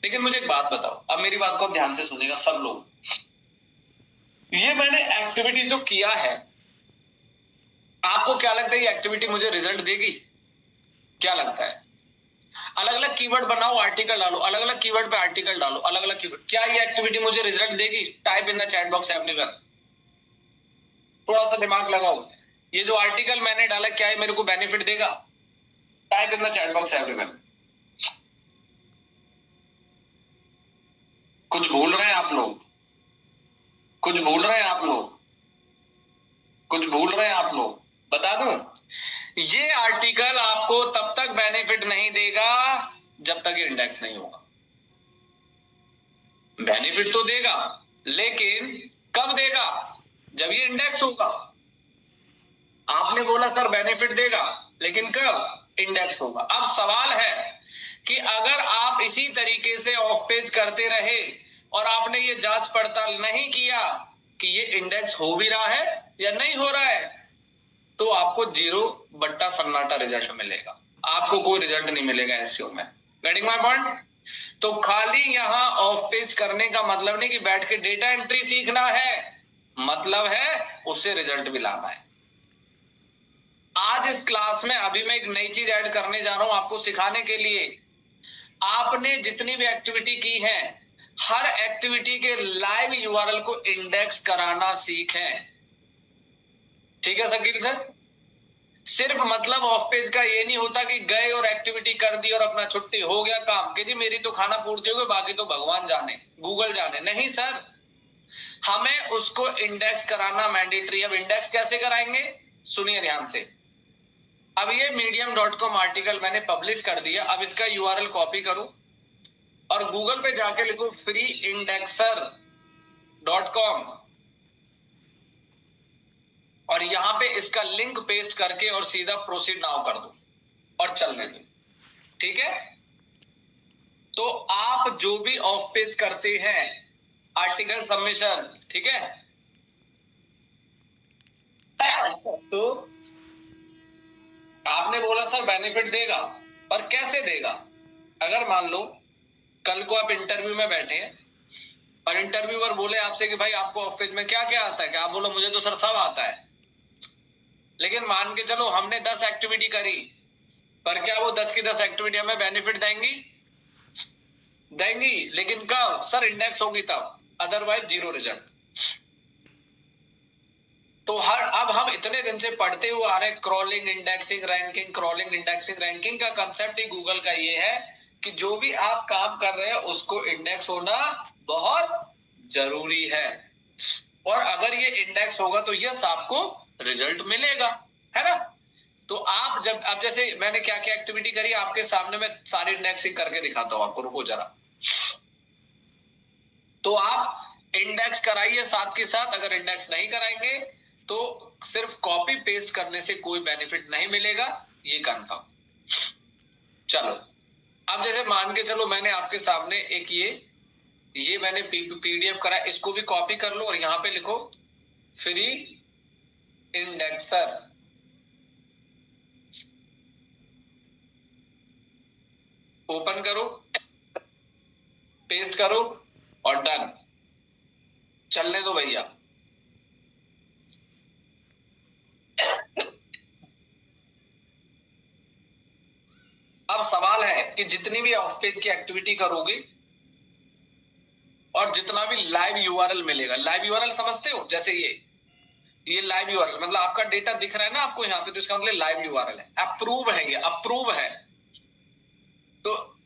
लेकिन मुझे एक बात बताओ, अब मेरी बात को ध्यान से सुनेगा सब लोग। ये मैंने एक्टिविटी जो किया है, आपको क्या लगता है ये एक्टिविटी मुझे रिजल्ट देगी? क्या लगता है? अलग अलग कीवर्ड बनाओ, आर्टिकल डालो, अलग अलग कीवर्ड पे आर्टिकल डालो, अलग अलग कीवर्ड। क्या ये एक्टिविटी मुझे रिजल्ट देगी? Type in the chat box everyone. थोड़ा सा दिमाग लगाओ, ये जो आर्टिकल मैंने डाला क्या ये मेरे को बेनिफिट देगा? Type in the chat box everyone. कुछ भूल रहे हैं आप लोग? कुछ भूल रहे हैं आप लोग? कुछ भूल रहे हैं आप लोग? बता दूं, ये आर्टिकल आपको तब तक बेनिफिट नहीं देगा जब तक ये इंडेक्स नहीं होगा। बेनिफिट तो देगा, लेकिन कब देगा? जब ये इंडेक्स होगा। आपने बोला सर बेनिफिट देगा, लेकिन कब? इंडेक्स होगा। अब सवाल है कि अगर आप इसी तरीके से ऑफ पेज करते रहे और आपने ये जांच पड़ताल नहीं किया कि ये इंडेक्स हो भी रहा है या नहीं हो रहा है, तो आपको 0 सन्नाटा रिजल्ट मिलेगा, आपको कोई रिजल्ट नहीं मिलेगा एसईओ में। Getting my point? तो खाली यहां ऑफ पेज करने का मतलब नहीं कि बैठ के डेटा एंट्री सीखना है, मतलब है उससे रिजल्ट भी लाना है। आज इस क्लास में अभी मैं एक नई चीज ऐड करने जा रहा हूं आपको सिखाने के लिए। आपने जितनी भी एक्टिविटी की है, हर एक्टिविटी के लाइव यूआरएल को इंडेक्स कराना सीखें। ठीक है शकील सर? सिर्फ मतलब ऑफ पेज का ये नहीं होता कि गए और एक्टिविटी कर दी और अपना छुट्टी हो गया काम, कि जी मेरी तो खाना पूर्ति हो गई, बाकी तो भगवान जाने, गूगल जाने। नहीं सर, हमें उसको इंडेक्स कराना मैंडेटरी। अब इंडेक्स कैसे कराएंगे? सुनिए ध्यान से। अब ये medium.com आर्टिकल मैंने पब्लिश कर दिया। अब इसका यूआरएल कॉपी करो और गूगल पे जाके लिखो freeindexer.com और यहां पे इसका लिंक पेस्ट करके और सीधा प्रोसीड नाउ कर दो और चलने दो। ठीक है? तो आप जो भी ऑफ पेज करते हैं आर्टिकल सबमिशन, ठीक है, तो आपने बोला सर बेनिफिट देगा, पर कैसे देगा? अगर मान लो कल को आप इंटरव्यू में बैठे हैं और इंटरव्यूअर बोले आपसे कि भाई आपको ऑफ पेज में क्या क्या आता है, क्या आप बोलो मुझे तो सर सब आता है। लेकिन मान के चलो हमने 10 एक्टिविटी करी, पर क्या वो 10 की 10 एक्टिविटी हमें बेनिफिट देंगी? देंगी, लेकिन कब? सर इंडेक्स होगी तब, अदरवाइज 0 रिजल्ट। तो अब हम इतने दिन से पढ़ते हुए आ रहे हैं crawling indexing ranking, crawling indexing ranking का कंसेप्ट ही गूगल का ये है कि जो भी आप काम कर रहे हैं उसको इंडेक्स होना बहुत जरूरी है। और अगर ये इंडेक्स होगा तो यस आपको रिजल्ट मिलेगा, है ना? तो आप जब, अब जैसे मैंने क्या क्या एक्टिविटी करी आपके सामने, मैं सारी इंडेक्सिंग करके दिखाता हूं आपको, रुको जरा। तो आप इंडेक्स कराइए साथ के साथ। अगर इंडेक्स नहीं कराएंगे तो सिर्फ कॉपी पेस्ट करने से कोई बेनिफिट नहीं मिलेगा, ये कंफर्म। चलो, अब जैसे मान के चलो मैंने आपके सामने एक ये मैंने पीडीएफ करा, इसको भी कॉपी कर लो और यहां पे लिखो फ्री इंडेक्सर। ओपन करो, पेस्ट करो और डन। चलने दो भैया। अब सवाल है कि जितनी भी ऑफ पेज की एक्टिविटी करोगे और जितना भी लाइव यूआरएल मिलेगा, लाइव यूआरएल समझते हो? जैसे ये लाइव यूआरएल मतलब आपका डेटा दिख रहा है ना आपको यहाँ पे, तो इसका मतलब लाइव यूआरएल है, अप्रूव है, ये अप्रूव है। तो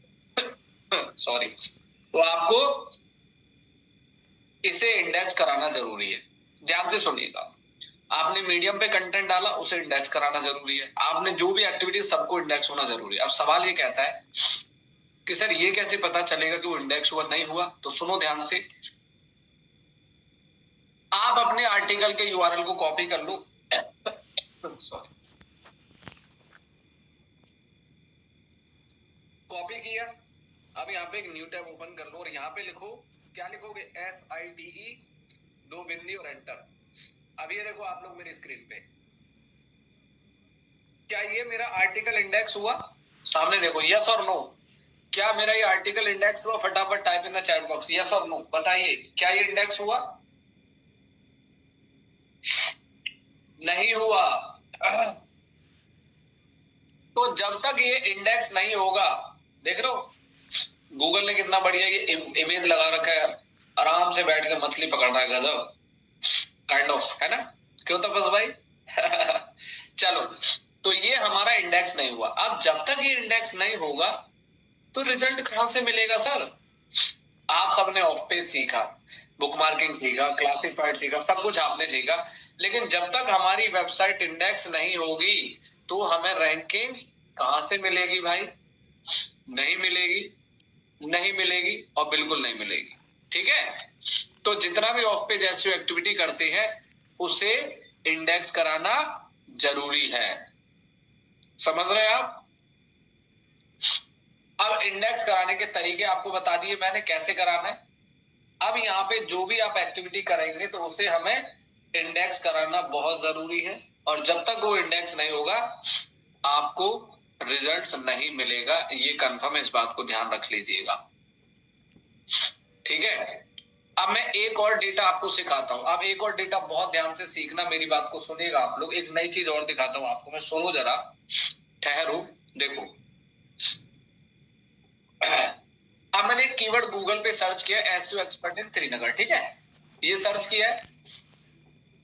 सॉरी, तो आपको इसे इंडेक्स कराना जरूरी है। ध्यान से सुनिएगा, आपने मीडियम पे कंटेंट डाला, उसे इंडेक्स कराना जरूरी है। आपने जो भी एक्टिविटी, सबको इंडेक्स होना जरूरी है। अब सवाल ये कहता है कि सर ये कैसे पता चलेगा कि वो इंडेक्स हुआ नहीं हुआ? तो सुनो ध्यान से, आप अपने आर्टिकल के यूआरएल को कॉपी कर लो। सॉरी, कॉपी किया। अब यहाँ पे एक न्यू टैब ओपन कर लो और यहाँ पे लिखो, क्या लिखोगे? SITE 2 बिंदी और एंटर। अब ये देखो आप लोग मेरी स्क्रीन पे, क्या ये मेरा आर्टिकल इंडेक्स हुआ? सामने देखो, यस और नो। क्या मेरा ये आर्टिकल इंडेक्स हुआ? फटाफट type in the chat box, yes और नो बताइए, क्या ये इंडेक्स हुआ? नहीं हुआ। तो जब तक ये इंडेक्स नहीं होगा, देख रहे हो गूगल ने कितना बढ़िया ये इमेज लगा रखा है, आराम से बैठ के मछली पकड़ रहा है, गजब काइंड ऑफ, है ना? क्यों तपस भाई? चलो, तो ये हमारा इंडेक्स नहीं हुआ। अब जब तक ये इंडेक्स नहीं होगा तो रिजल्ट कहां से मिलेगा सर? आप सबने ऑफ पेज सीखा, बुकमार्किंग सीखा, क्लासिफाइड सीखा, सब कुछ आपने सीखा, लेकिन जब तक हमारी वेबसाइट इंडेक्स नहीं होगी तो हमें रैंकिंग कहां से मिलेगी भाई? नहीं मिलेगी, नहीं मिलेगी और बिल्कुल नहीं मिलेगी। ठीक है, तो जितना भी ऑफ पेज एसईओ एक्टिविटी करते हैं उसे इंडेक्स कराना जरूरी है। समझ रहे हैं आप? अब इंडेक्स कराने के तरीके आपको बता दिए मैंने, कैसे कराना है। अब यहाँ पे जो भी आप एक्टिविटी करेंगे तो उसे हमें इंडेक्स कराना बहुत जरूरी है, और जब तक वो इंडेक्स नहीं होगा आपको रिजल्ट्स नहीं मिलेगा, ये कंफर्म है, इस बात को ध्यान रख लीजिएगा। ठीक है, अब मैं एक और डेटा आपको सिखाता हूं। अब एक और डेटा बहुत ध्यान से सीखना, मेरी बात को सुनिएगा आप लोग। एक नई चीज और दिखाता हूं आपको मैं, सुनो जरा, ठहरो, देखो। अब मैंने एक कीवर्ड गूगल पे सर्च किया, एसईओ एक्सपर्ट इन श्रीनगर, ठीक है, ये सर्च किया है।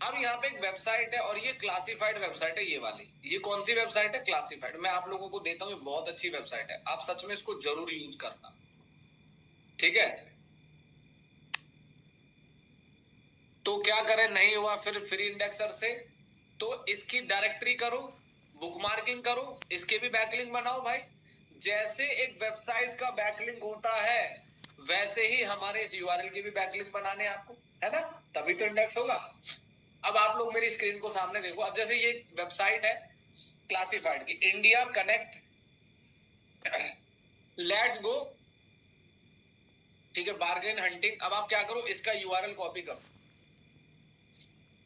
अब यहाँ पे एक वेबसाइट है और ये क्लासिफाइड वेबसाइट है, ये वाली। ये कौन सी वेबसाइट है? क्लासिफाइड। मैं आप लोगों को देता हूँ, बहुत अच्छी वेबसाइट है, आप सच में इसको जरूर यूज करना। ठीक है, तो क्या करें, नहीं हुआ फिर फ्री इंडेक्सर से, तो इसकी डायरेक्टरी करो, बुकमार्किंग करो, इसके भी बैकलिंक बनाओ भाई। जैसे एक वेबसाइट का बैकलिंक होता है वैसे ही हमारे इस यूआरएल के भी बैकलिंक बनाने आपको, है ना? तभी तो इंडेक्स होगा। अब आप लोग मेरी स्क्रीन को सामने देखो। अब जैसे ये वेबसाइट है क्लासिफाइड की, इंडिया कनेक्ट लेट्स गो, ठीक है, बार्गेन हंटिंग। अब आप क्या करो, इसका यूआरएल कॉपी करो,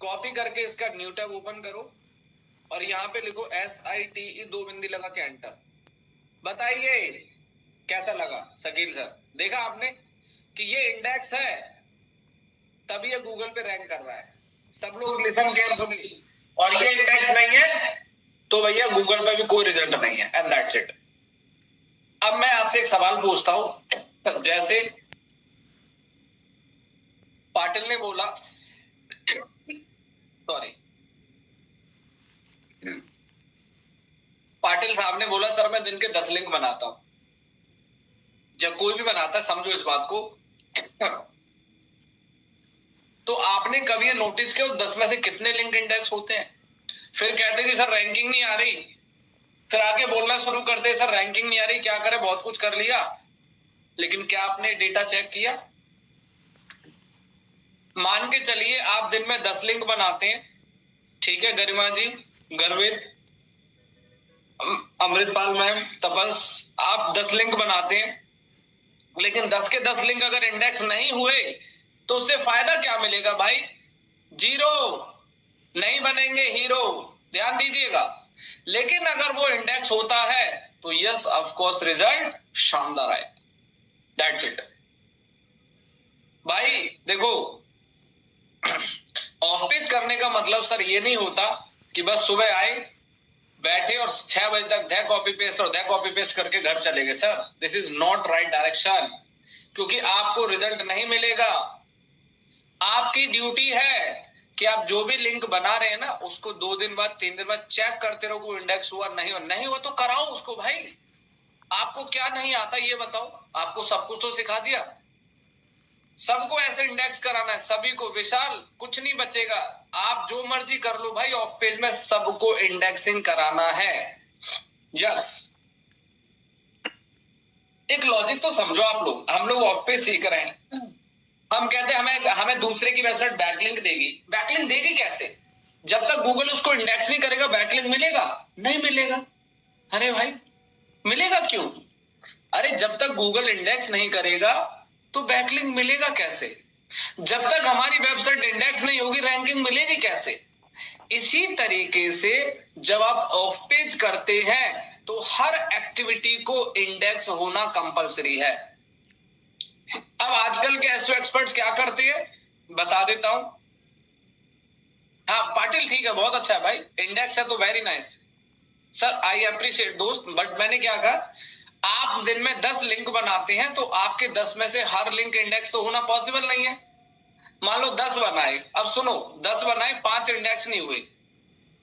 कॉपी करके इसका न्यू टैब ओपन करो और यहाँ पे लिखो SITE 2 बिंदी लगा के एंटर। बताइए कैसा लगा शकील सर? देखा आपने कि ये इंडेक्स है तभी ये गूगल पे रैंक कर रहा है। सब लोग लिसन केयरफुली, और ये इंडेक्स नहीं है तो भैया गूगल पे भी कोई रिजल्ट नहीं है, एंड दैट्स इट। अब मैं आपसे एक सवाल पूछता हूं, जैसे पाटिल ने बोला, सॉरी, पाटिल साहब ने बोला सर मैं दिन के 10 लिंक बनाता हूं। जब कोई भी बनाता है, समझो इस बात को, तो आपने कभी ये नोटिस किया 10 में से कितने लिंक इंडेक्स होते हैं? फिर कहते जी सर रैंकिंग नहीं आ रही, फिर आगे बोलना शुरू करते सर रैंकिंग नहीं आ रही, क्या करें, बहुत कुछ कर लिया, लेकिन क्या आपने डेटा चेक किया? मान के चलिए आप दिन में 10 लिंक बनाते हैं, ठीक है, गरिमा जी, गर्वित, अमृतपाल मैम, तपस, आप 10 लिंक बनाते हैं, लेकिन 10 के 10 लिंक अगर इंडेक्स नहीं हुए तो उससे फायदा क्या मिलेगा भाई? जीरो, नहीं बनेंगे हीरो, ध्यान दीजिएगा। लेकिन अगर वो इंडेक्स होता है तो यस ऑफ कोर्स रिजल्ट शानदार आए, दैट्स इट भाई। देखो, ऑफ पेज करने का मतलब सर ये नहीं होता कि बस सुबह आए, बैठे और 6 बजे तक दे कॉपी पेस्ट और दे कॉपी पेस्ट करके घर चले गए। Sir this is not right direction, क्योंकि आपको रिजल्ट नहीं मिलेगा। आपकी ड्यूटी है कि आप जो भी लिंक बना रहे हैं ना उसको 2 दिन बाद 3 दिन बाद चेक करते रहो को इंडेक्स हुआ नहीं हुआ, नहीं हुआ तो कराओ उसको भाई। आपको क्या नहीं आता ये बताओ, आपको सब कुछ तो सिखा दिया, सबको ऐसे इंडेक्स कराना है, सभी को। विशाल कुछ नहीं बचेगा, आप जो मर्जी कर लो भाई, ऑफ पेज में सबको इंडेक्सिंग कराना है। यस, एक लॉजिक तो समझो आप लोग, हम लोग ऑफ पेज सीख रहे हैं, हम कहते हैं हमें दूसरे की वेबसाइट बैकलिंक देगी। बैकलिंक देगी कैसे? जब तक गूगल उसको इंडेक्स नहीं करेगा बैकलिंक मिलेगा? नहीं मिलेगा। अरे भाई मिलेगा क्यों? अरे जब तक गूगल इंडेक्स नहीं करेगा तो बैकलिंक मिलेगा कैसे? जब तक हमारी वेबसाइट इंडेक्स नहीं होगी रैंकिंग मिलेगी कैसे? इसी तरीके से जब आप ऑफ पेज करते हैं तो हर एक्टिविटी को इंडेक्स होना कंपलसरी है। अब आजकल के एसईओ एक्सपर्ट्स क्या करते हैं बता देता हूं। हाँ पाटिल ठीक है, बहुत अच्छा है भाई, इंडेक्स है तो very nice sir, I appreciate दोस्त, बट मैंने क्या कहा, आप दिन में 10 लिंक बनाते हैं तो आपके 10 में से हर लिंक इंडेक्स तो होना पॉसिबल नहीं है। मान लो 10 बनाए, अब सुनो 10 बनाए, 5 इंडेक्स नहीं हुए,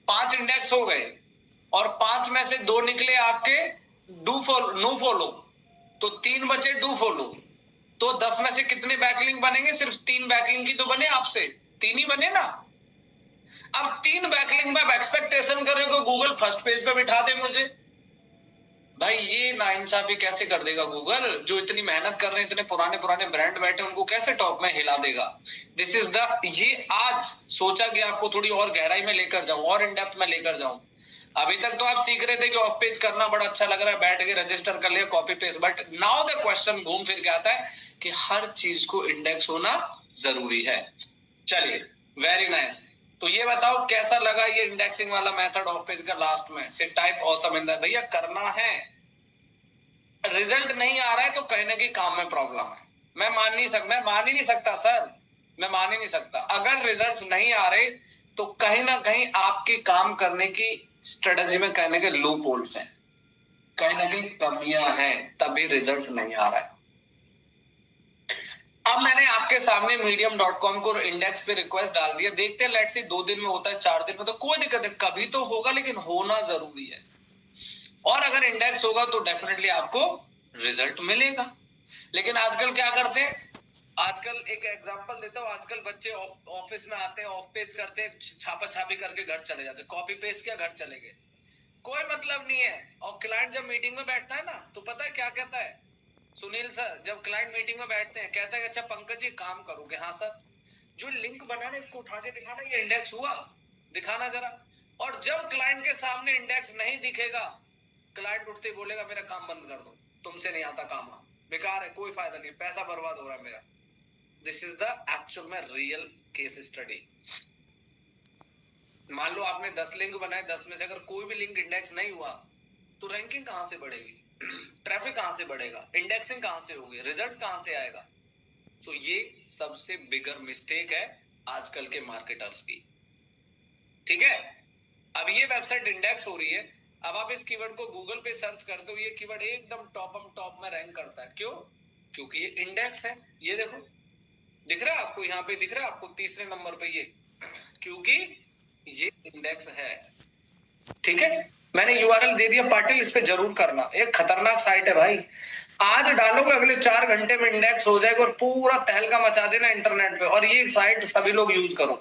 5 इंडेक्स हो गए और 5 में से 2 निकले आपके डू फॉलो नो फॉलो, तो 3 बचे डू फॉलो, तो 10 में से कितने बैकलिंक बनेंगे, सिर्फ 3 बैकलिंक ही तो बने, आपसे 3 ही बने ना। अब 3 बैकलिंक में एक्सपेक्टेशन कर रहे हो गूगल फर्स्ट पेज पे बिठा दे मुझे, भाई ये नाइंसाफी कैसे कर देगा गूगल, जो इतनी मेहनत कर रहे हैं, इतने पुराने पुराने ब्रांड बैठे उनको कैसे टॉप में हिला देगा। दिस इज द, ये आज सोचा कि आपको थोड़ी और गहराई में लेकर जाऊं और इन डेप्थ में लेकर जाऊं। अभी तक तो आप सीख रहे थे कि ऑफ पेज करना बड़ा अच्छा लग रहा है, बैठ के रजिस्टर कर लिया copy paste, but now the question घूम फिर के आता है कि हर चीज को इंडेक्स होना जरूरी है। चलिए वेरी नाइस, तो ये बताओ कैसा लगा ये इंडेक्सिंग वाला मेथड ऑफ पेज का लास्ट में से, टाइप ऑसम इन द, भैया करना है, रिजल्ट नहीं आ रहा है तो कहीं ना कहीं काम में प्रॉब्लम है। मैं मान ही नहीं सकता सर, मैं मान ही नहीं सकता, अगर रिजल्ट्स नहीं आ रहे तो कहीं ना कहीं आपके काम करने की स्ट्रेटजी में कहने के लूप होल्स हैं, कहीं ना कहीं कमियां हैं, तभी रिजल्ट्स नहीं आ रहा है। अब मैंने आपके सामने medium.com को इंडेक्स पे रिक्वेस्ट डाल दिया, देखते हैं लेट्स सी 2 दिन में होता है, 4 दिन में, तो कोई दिक्कत है, कभी तो होगा, लेकिन होना जरूरी है। और अगर इंडेक्स होगा तो डेफिनेटली आपको रिजल्ट मिलेगा। लेकिन आजकल क्या करते हैं, आजकल एक एग्जांपल देता हूं, आजकल बच्चे ऑफिस में आते हैं, ऑफ पेज करते हैं, छापा छापी करके घर चले जाते हैं, कॉपी पेस्ट किया घर चले गए, कोई मतलब नहीं है। और क्लाइंट जब मीटिंग में बैठता है ना, तो पता है क्या कहता है सुनील सर, जब क्लाइंट मीटिंग में बैठते हैं कहता है अच्छा पंकज जी काम करोगे, हाँ सर, जो लिंक बनाना इसको उठा के दिखाना, ये इंडेक्स हुआ, दिखाना जरा। और जब क्लाइंट के सामने इंडेक्स नहीं दिखेगा, क्लाइंट उठते बोलेगा मेरा काम बंद कर दो, तुमसे नहीं आता काम, बेकार है, कोई फायदा नहीं, पैसा बर्बाद हो रहा है मेरा। दिस इज द एक्चुअल में रियल केस स्टडी। मान लो आपने 10 लिंक बनाए, 10 में से अगर कोई भी लिंक इंडेक्स नहीं हुआ तो रैंकिंग कहां से बढ़ेगी, ट्रैफिक कहां से बढ़ेगा, इंडेक्सिंग कहां से होगी, रिजल्ट्स कहां से आएगा। तो ये सबसे बिगर मिस्टेक है आजकल के मार्केटर्स की, ठीक है। अब ये वेबसाइट इंडेक्स हो रही है, अब आप इस कीवर्ड को गूगल पे सर्च करते हो, ये कीवर्ड एकदम टॉप में रैंक करता है, क्यों, क्योंकि ये इंडेक्स है। ये देखो दिख रहा है आपको, यहाँ पे दिख रहा है आपको तीसरे नंबर पे ये, क्योंकि ये इंडेक्स है, ठीक है। मैंने यूआरएल दे दिया पाटिल, इस पे जरूर करना, एक खतरनाक साइट है भाई, आज डालोगे अगले 4 घंटे में इंडेक्स हो जाएगा और पूरा तहलका मचा देना इंटरनेट पे। और ये साइट सभी लोग यूज करो,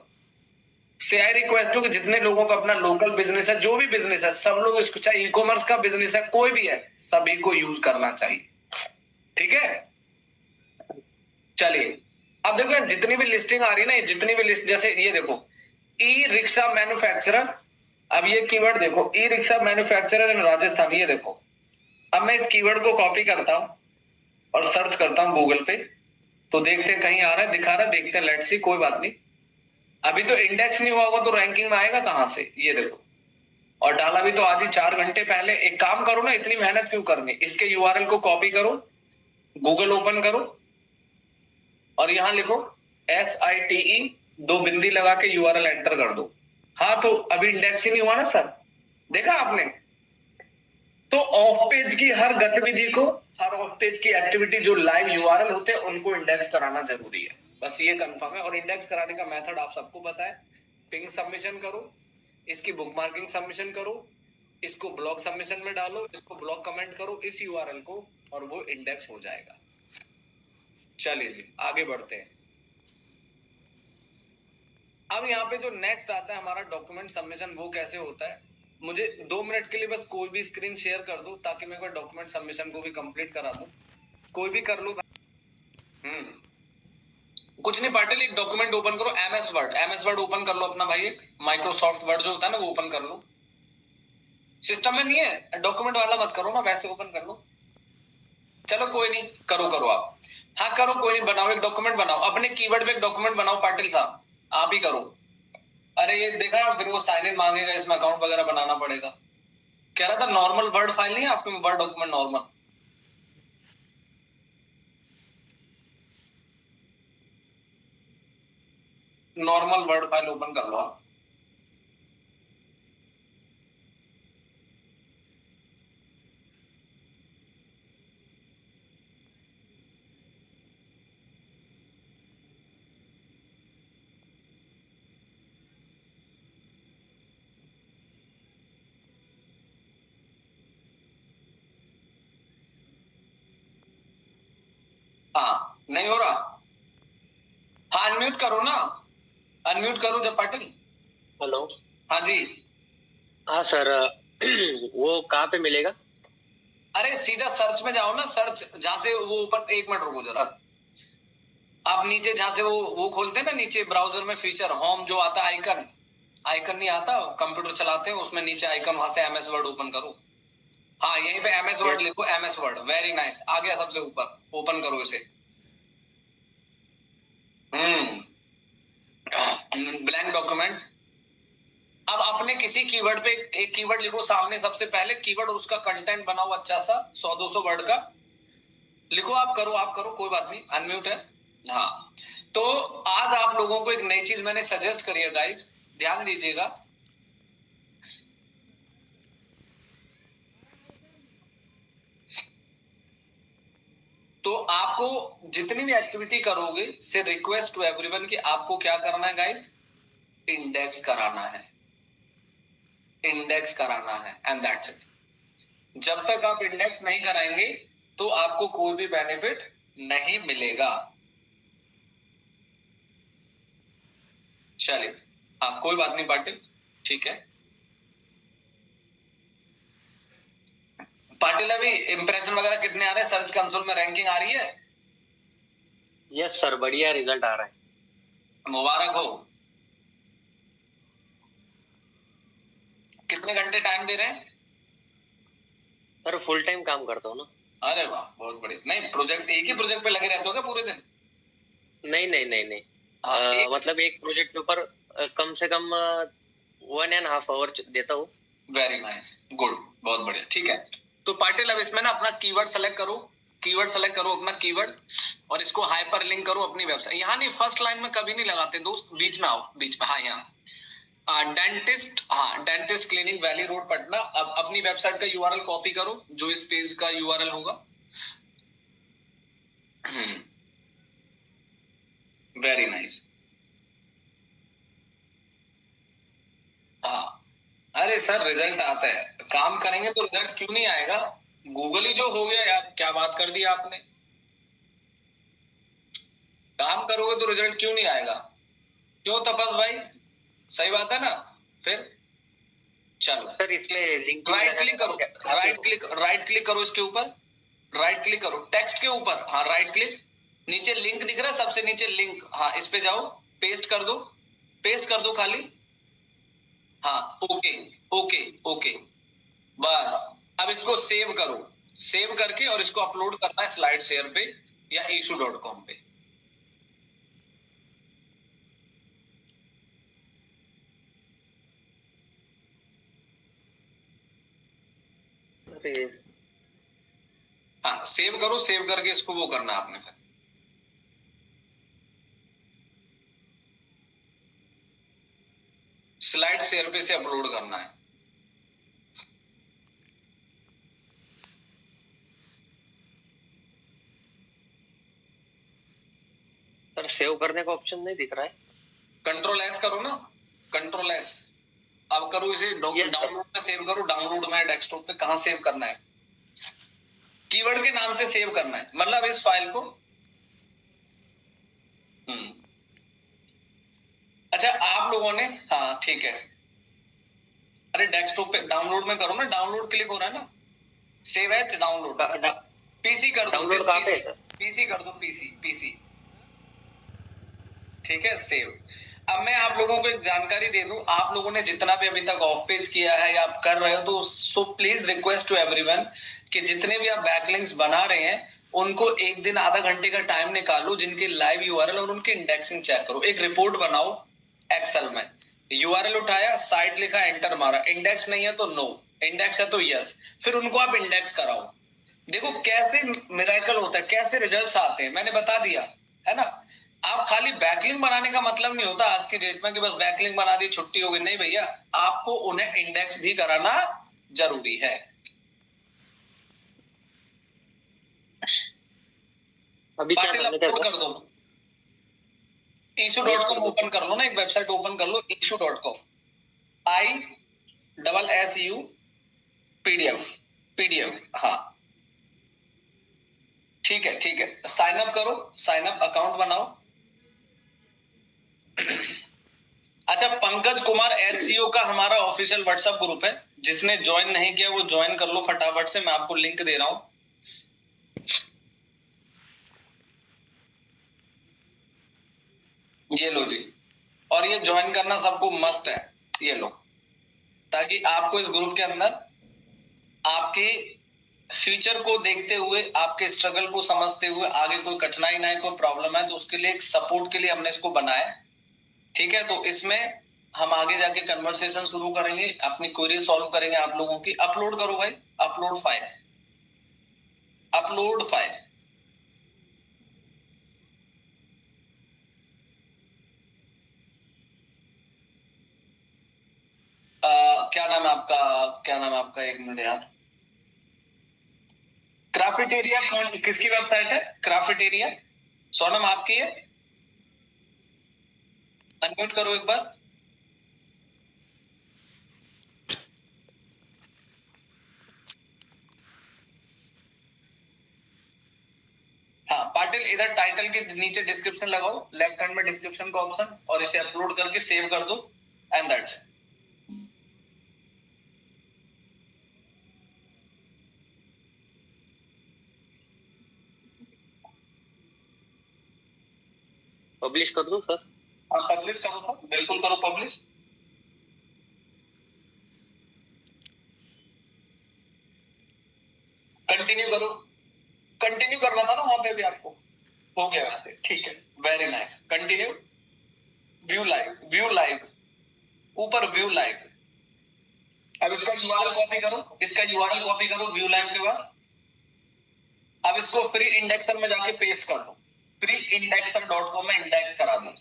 से आई रिक्वेस्ट हो कि जितने लोगों का अपना लोकल बिजनेस है, जो भी बिजनेस है, सब लोग इसको, चाहे ई कॉमर्स का बिजनेस है कोई भी है, सभी को यूज करना चाहिए, ठीक है। चलिए अब देखो जितनी भी लिस्टिंग आ रही है ना, जितनी भी लिस्ट, जैसे ये देखो ई रिक्शा मैन्युफैक्चरर, अब ये कीवर्ड देखो ई रिक्शा मैन्युफैक्चरर इन राजस्थान, ये देखो, अब मैं इस कीवर्ड को कॉपी करता हूं और सर्च करता हूं गूगल पे, तो देखते हैं कहीं आ रहा है, दिखा रहा है, देखते हैं, लेट्स सी, कोई बात नहीं। अभी तो इंडेक्स नहीं हुआ होगा तो रैंकिंग में आएगा कहां से, ये देखो, और डाला भी तो आज ही 4 घंटे पहले। एक काम करो ना, इतनी मेहनत क्यों करनी, इसके यूआरएल को कॉपी करो, गूगल ओपन करो और यहां लिखो SITE, 2 बिंदी लगा के यूआरएल एंटर कर दो। हाँ तो अभी इंडेक्स ही नहीं हुआ ना सर, देखा आपने। तो ऑफ पेज की हर गतिविधि को, हर ऑफ पेज की एक्टिविटी जो लाइव यूआरएल होते हैं उनको इंडेक्स कराना जरूरी है, बस ये कंफर्म है। और इंडेक्स कराने का मेथड आप सबको पता है, पिंग सबमिशन करो, इसकी बुकमार्किंग सबमिशन करो, इसको ब्लॉग सबमिशन में डालो, इसको ब्लॉग कमेंट करो इस यूआरएल को, और वो इंडेक्स हो जाएगा। चलिए जी आगे बढ़ते हैं। अब यहाँ पे जो नेक्स्ट आता है हमारा डॉक्यूमेंट सबमिशन, वो कैसे होता है, मुझे 2 मिनट के लिए बस कोई भी स्क्रीन शेयर कर दो ताकि मैं डॉक्यूमेंट सबमिशन को भी कंप्लीट करा दूं, कोई भी कर लो। कुछ नहीं पाटिल, एक डॉक्यूमेंट ओपन करो, एमएस वर्ड ओपन कर लो अपना भाई, एक माइक्रोसॉफ्ट वर्ड जो होता है ना वो ओपन कर लो। सिस्टम में नहीं है डॉक्यूमेंट वाला, मत करो ना, वैसे ओपन कर लो। चलो कोई नहीं, करो आप, हाँ करो, कोई नहीं, बनाओ एक डॉक्यूमेंट बनाओ, अपने कीवर्ड पे एक डॉक्यूमेंट बनाओ पाटिल साहब, आप ही करो। अरे ये देखा, फिर वो साइन इन मांगेगा, इसमें अकाउंट वगैरह बनाना पड़ेगा। कह रहा था नॉर्मल वर्ड फाइल नहीं है आपके में, word document normal. Normal word file open कर लो आप। हाँ नहीं हो रहा। हाँ अनम्यूट करो ना, अनम्यूट करो जब पाटिल। हेलो। हाँ जी। हाँ सर, वो कहाँ पे मिलेगा? अरे सीधा सर्च में जाओ ना, सर्च जहां से वो ऊपर, एक मिनट रुको जरा। आप नीचे जहां से वो खोलते हैं ना, नीचे ब्राउजर में फीचर होम जो आता है, आइकन, आइकन नहीं आता, कंप्यूटर चलाते हैं उसमें नीचे आइकन, वहां से एमएस वर्ड ओपन करो। हाँ यहीं पे एमएस वर्ड लिखो, एमएस वर्ड, वेरी नाइस, आ गया सबसे ऊपर, ओपन करो इसे। Blank document. अब अपने किसी कीवर्ड पे एक कीवर्ड लिखो सामने, सबसे पहले कीवर्ड और उसका कंटेंट बनाओ अच्छा सा, 100-200 वर्ड का लिखो। आप करो कोई बात नहीं, अनम्यूट है। हाँ, तो आज आप लोगों को एक नई चीज मैंने सजेस्ट करी है गाइस, ध्यान दीजिएगा। तो आपको जितनी भी एक्टिविटी करोगे, से रिक्वेस्ट टू एवरीवन कि आपको क्या करना है गाइस, इंडेक्स कराना है, इंडेक्स कराना है, एंड दैट्स इट। जब तक आप इंडेक्स नहीं कराएंगे तो आपको कोई भी बेनिफिट नहीं मिलेगा। चलिए, हाँ कोई बात नहीं पाटिल, ठीक है। पाटिल अभी इंप्रेशन वगैरह कितने आ रहे हैं, सर्च कंसोल में रैंकिंग आ रही है? यस सर, बढ़िया रिजल्ट आ रहा है। मुबारक हो। कितने घंटे टाइम दे रहे हैं? सर फुल टाइम काम करता हूँ ना। अरे वाह, बहुत बढ़िया। नहीं प्रोजेक्ट, एक ही प्रोजेक्ट पे लगे रहते हो क्या पूरे दिन? नहीं नहीं नहीं नहीं। हाँ, मतलब एक प्रोजेक्ट के ऊपर कम से कम 1.5 आवर देता हूँ। वेरी नाइस, गुड, बहुत बढ़िया, ठीक है। तो पाटिल अब इसमें ना अपना कीवर्ड सेलेक्ट करो, कीवर्ड सेलेक्ट करो अपना कीवर्ड, और इसको हाइपर लिंक करो अपनी वेबसाइट। यहाँ नहीं, फर्स्ट लाइन में कभी नहीं लगाते दोस्त, बीच में आओ, बीच में, हाँ यहाँ डेंटिस्ट, हाँ dentist clinic valley road Patna. अब अपनी वेबसाइट का यूआरएल कॉपी करो, जो इस पेज का यूआरएल होगा। Very nice. हाँ, अरे सर रिजल्ट आता है, काम करेंगे तो रिजल्ट क्यों नहीं आएगा? गूगल ही जो हो गया यार, क्या बात कर दी आपने। काम करोगे तो रिजल्ट क्यों नहीं आएगा? क्यों तपस भाई, सही बात है ना? फिर चलो सर इसमें लिंक राइट क्लिक करो, राइट क्लिक करो इसके ऊपर, राइट क्लिक करो टेक्स्ट के ऊपर, हाँ राइट क्लिक, नीचे लिंक दिख रहा है सबसे नीचे, लिंक, हाँ इस पे जाओ, पेस्ट कर दो, पेस्ट कर दो खाली। हाँ ओके, ओके ओके, बस। अब इसको सेव करो, सेव करके और इसको अपलोड करना है स्लाइड शेयर पे या issue.com पे। अरे हाँ सेव करो, सेव करके इसको वो करना है आपने, फिर स्लाइड शेयर पे से अपलोड करना है। सर सेव करने का ऑप्शन नहीं दिख रहा है। कंट्रोल एस करो ना, कंट्रोल एस। अब करो इसे डाउनलोड में सेव करो, डाउनलोड में, डेस्कटॉप पे, कहां सेव करना है? कीवर्ड के नाम से सेव करना है, मतलब इस फाइल को। अच्छा आप लोगों ने, हाँ ठीक है। अरे डेस्कटॉप पे डाउनलोड में करो ना, डाउनलोड क्लिक हो रहा है ना, सेव एज डाउनलोड, पीसी कर दो, डाउनलोड कहाँ पे है सर? पीसी कर दो, पीसी पीसी, ठीक है, सेव। अब मैं आप लोगों को एक जानकारी दे दूं, आप लोगों ने जितना भी अभी तक ऑफ पेज किया है या आप कर रहे हो, तो so please request to everyone कि जितने भी आप बैकलिंक्स बना रहे हैं उनको एक दिन आधा घंटे का टाइम निकालो, जिनके लाइव यूआरएल और उनके इंडेक्सिंग चेक करो, एक रिपोर्ट बनाओ एक्सेल में, यूआरएल उठाया, साइट लिखा, एंटर मारा, इंडेक्स नहीं है तो नो, इंडेक्स है तो यस, फिर उनको आप इंडेक्स कराओ। देखो कैसे मिरेकल होता है, कैसे रिजल्ट्स आते हैं, मैंने बता दिया है ना। आप खाली बैकलिंक बनाने का मतलब नहीं होता आज की डेट में कि बस बैकलिंक बना दी छुट्टी हो गई, नहीं भैया, आपको उन्हें इंडेक्स भी कराना जरूरी है। अभी क्या पाटिल करने का अपलोड सर? कर दो, issue.com ओपन कर लो ना, एक वेबसाइट ओपन कर लो, issue.com, ISSU पीडीएफ, हाँ ठीक है, ठीक है, साइन अप करो, साइन अप अकाउंट बनाओ। अच्छा, पंकज कुमार SCO का हमारा ऑफिशियल व्हाट्सएप ग्रुप है, जिसने ज्वाइन नहीं किया वो ज्वाइन कर लो फटाफट से, मैं आपको लिंक दे रहा हूं। ये लो जी, और ये ज्वाइन करना सबको मस्ट है, ये लो, ताकि आपको इस ग्रुप के अंदर आपके फ्यूचर को देखते हुए, आपके स्ट्रगल को समझते हुए, आगे कोई कठिनाई ना है, कोई प्रॉब्लम है तो उसके लिए एक सपोर्ट के लिए हमने इसको बनाया, ठीक है। तो इसमें हम आगे जाके कन्वर्सेशन शुरू करेंगे, अपनी क्वेरी सॉल्व करेंगे आप लोगों की। अपलोड करो भाई, अपलोड फाइल, अपलोड फाइल। क्या नाम है आपका, क्या नाम है आपका, एक मिनट यार। क्राफ्टेरिया कौन, किसकी वेबसाइट है क्राफ्टेरिया? सोनम आपकी है? अनम्यूट करो एक बार। हाँ पाटिल, इधर टाइटल के नीचे डिस्क्रिप्शन लगाओ, लेफ्ट हैंड में डिस्क्रिप्शन का ऑप्शन, और इसे अपलोड करके सेव कर दो, एंड दैट्स इट। पब्लिश कर दूं सर? हाँ पब्लिश करो सर, बिल्कुल करो पब्लिश। कंटिन्यू करो, कंटिन्यू करना था ना वहां पे भी आपको, हो गया वैसे, ठीक है, very nice, continue. View live, view live, ऊपर व्यू लाइव। अब इसका यूआरएल कॉपी करो, इसका यूआरएल कॉपी करो व्यू लाइव के बाद। अब इसको फ्री इंडेक्सर में जाके पेस्ट कर दो, फ्री indexer.com में इंडेक्स करा दो।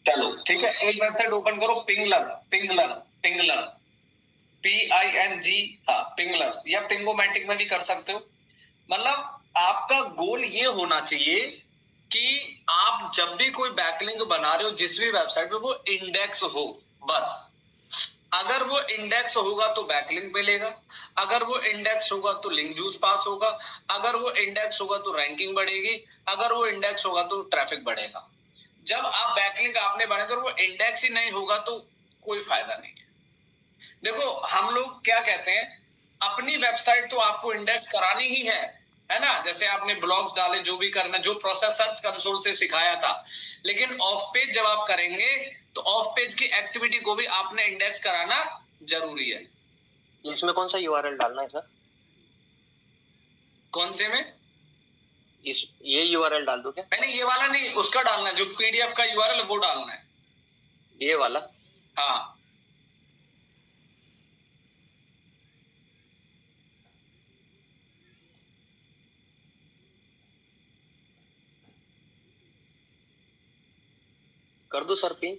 चलो ठीक है, एक वेबसाइट ओपन करो, पिंगलर, पिंगलर, पिंगलर, PING, हाँ पिंगलर, या पिंगोमैटिक में भी कर सकते हो। मतलब आपका गोल ये होना चाहिए कि आप जब भी कोई बैकलिंक बना रहे हो जिस भी वेबसाइट पे, वो इंडेक्स हो, बस। अगर वो इंडेक्स होगा तो बैकलिंक मिलेगा, अगर वो इंडेक्स होगा तो लिंक जूस पास होगा, अगर वो इंडेक्स होगा तो रैंकिंग बढ़ेगी, अगर वो इंडेक्स होगा तो ट्रैफिक बढ़ेगा। जब आप बैकलिंक आपने बनाया तो वो इंडेक्स ही नहीं होगा तो कोई फायदा नहीं है। देखो हम लोग क्या कहते हैं, अपनी वेबसाइट तो आपको इंडेक्स करानी ही है ना, जैसे आपने ब्लॉग्स डाले, जो भी करना, जो प्रोसेस सर्च कंसोल से सिखाया था, लेकिन ऑफ पेज जब आप करेंगे तो ऑफ पेज की एक्टिविटी को भी आपने इंडेक्स कराना जरूरी है। इसमें कौन सा यूआरएल डालना है सर? कौन से में? ये यूआरएल डाल दो क्या? नहीं ये वाला नहीं, उसका डालना है जो PDF का यूआरएल, वो डालना है, ये वाला? हाँ। कर दो सर पिन?